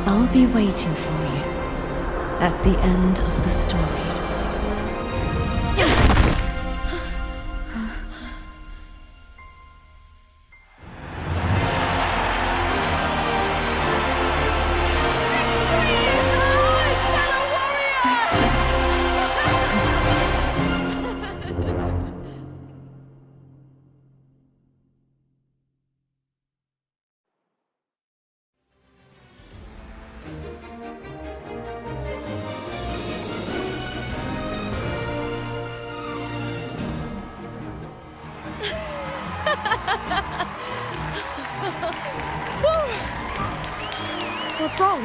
I'll be waiting for you at the end of the story. What's wrong?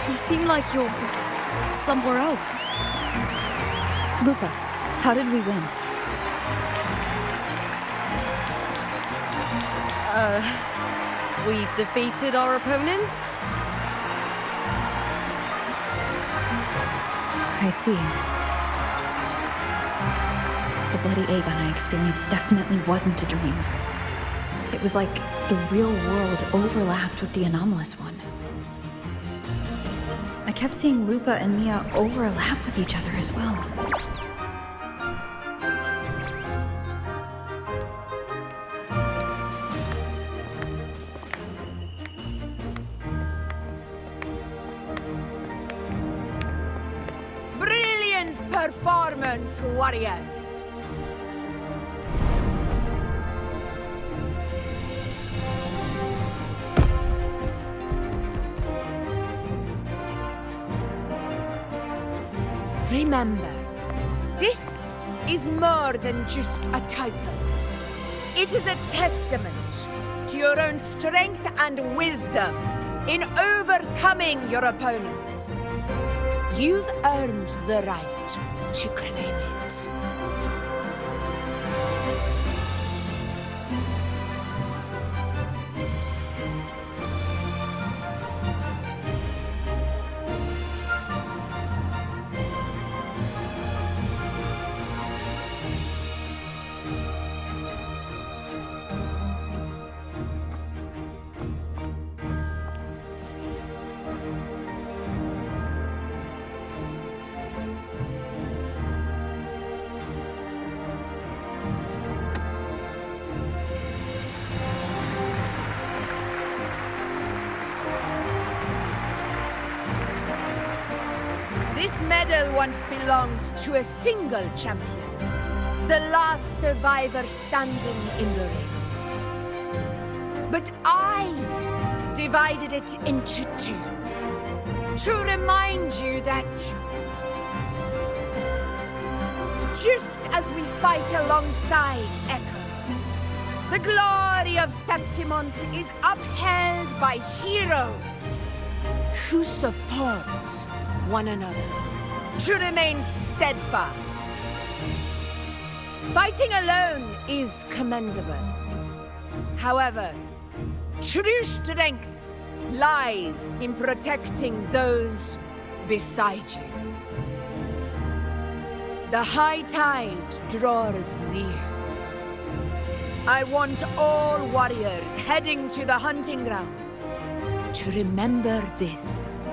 You seem like you're somewhere else. Lupa, how did we win? We defeated our opponents? I see. The bloody Aegon I experienced definitely wasn't a dream. It was like the real world overlapped with the anomalous one. I kept seeing Lupa and Mia overlap with each other as well. Brilliant performance, warriors! Remember, this is more than just a title. It is a testament to your own strength and wisdom in overcoming your opponents. You've earned the right to claim it. This medal once belonged to a single champion, the last survivor standing in the ring. But I divided it into two, to remind you that just as we fight alongside echoes, the glory of Septimont is upheld by heroes who support one another, to remain steadfast. Fighting alone is commendable. However, true strength lies in protecting those beside you. The high tide draws near. I want all warriors heading to the hunting grounds to remember this.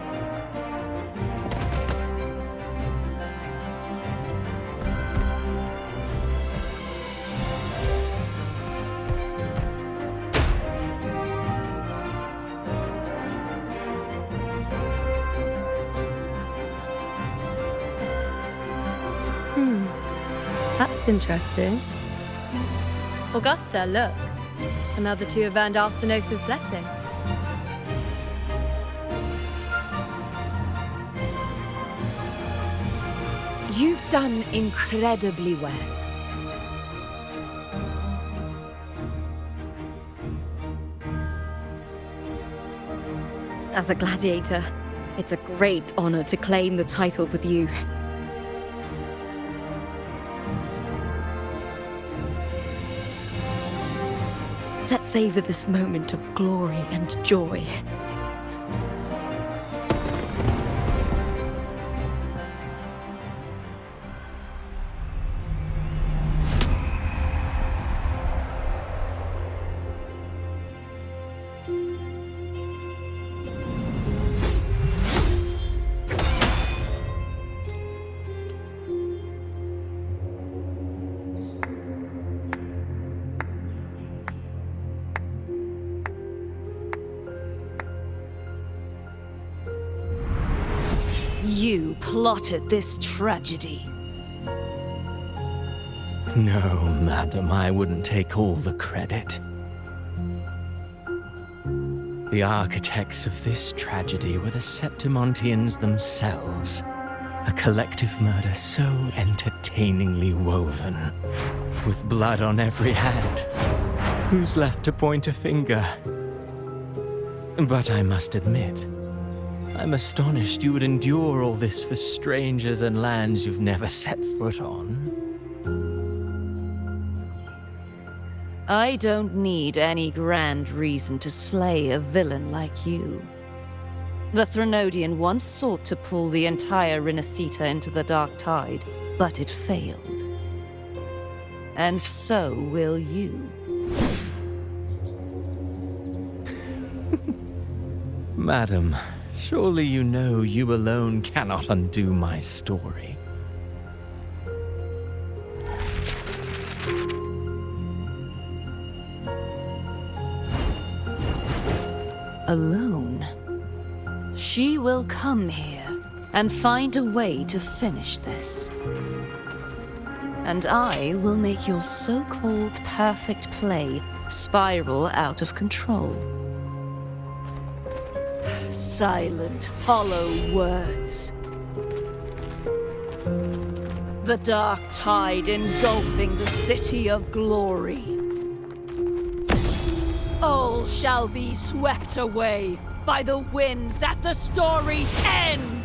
That's interesting. Augusta, look. Another two have earned Arsenos's blessing. You've done incredibly well. As a gladiator, it's a great honor to claim the title with you. Let's savor this moment of glory and joy. You plotted this tragedy. No, madam, I wouldn't take all the credit. The architects of this tragedy were the Septimontians themselves. A collective murder so entertainingly woven, with blood on every hand. Who's left to point a finger? But I must admit, I'm astonished you would endure all this for strangers and lands you've never set foot on. I don't need any grand reason to slay a villain like you. The Threnodian once sought to pull the entire Rinascita into the dark tide, but it failed. And so will you. Madam, surely you know you alone cannot undo my story. Alone? She will come here and find a way to finish this. And I will make your so-called perfect play spiral out of control. Silent, hollow words. The dark tide engulfing the city of glory. All shall be swept away by the winds at the story's end!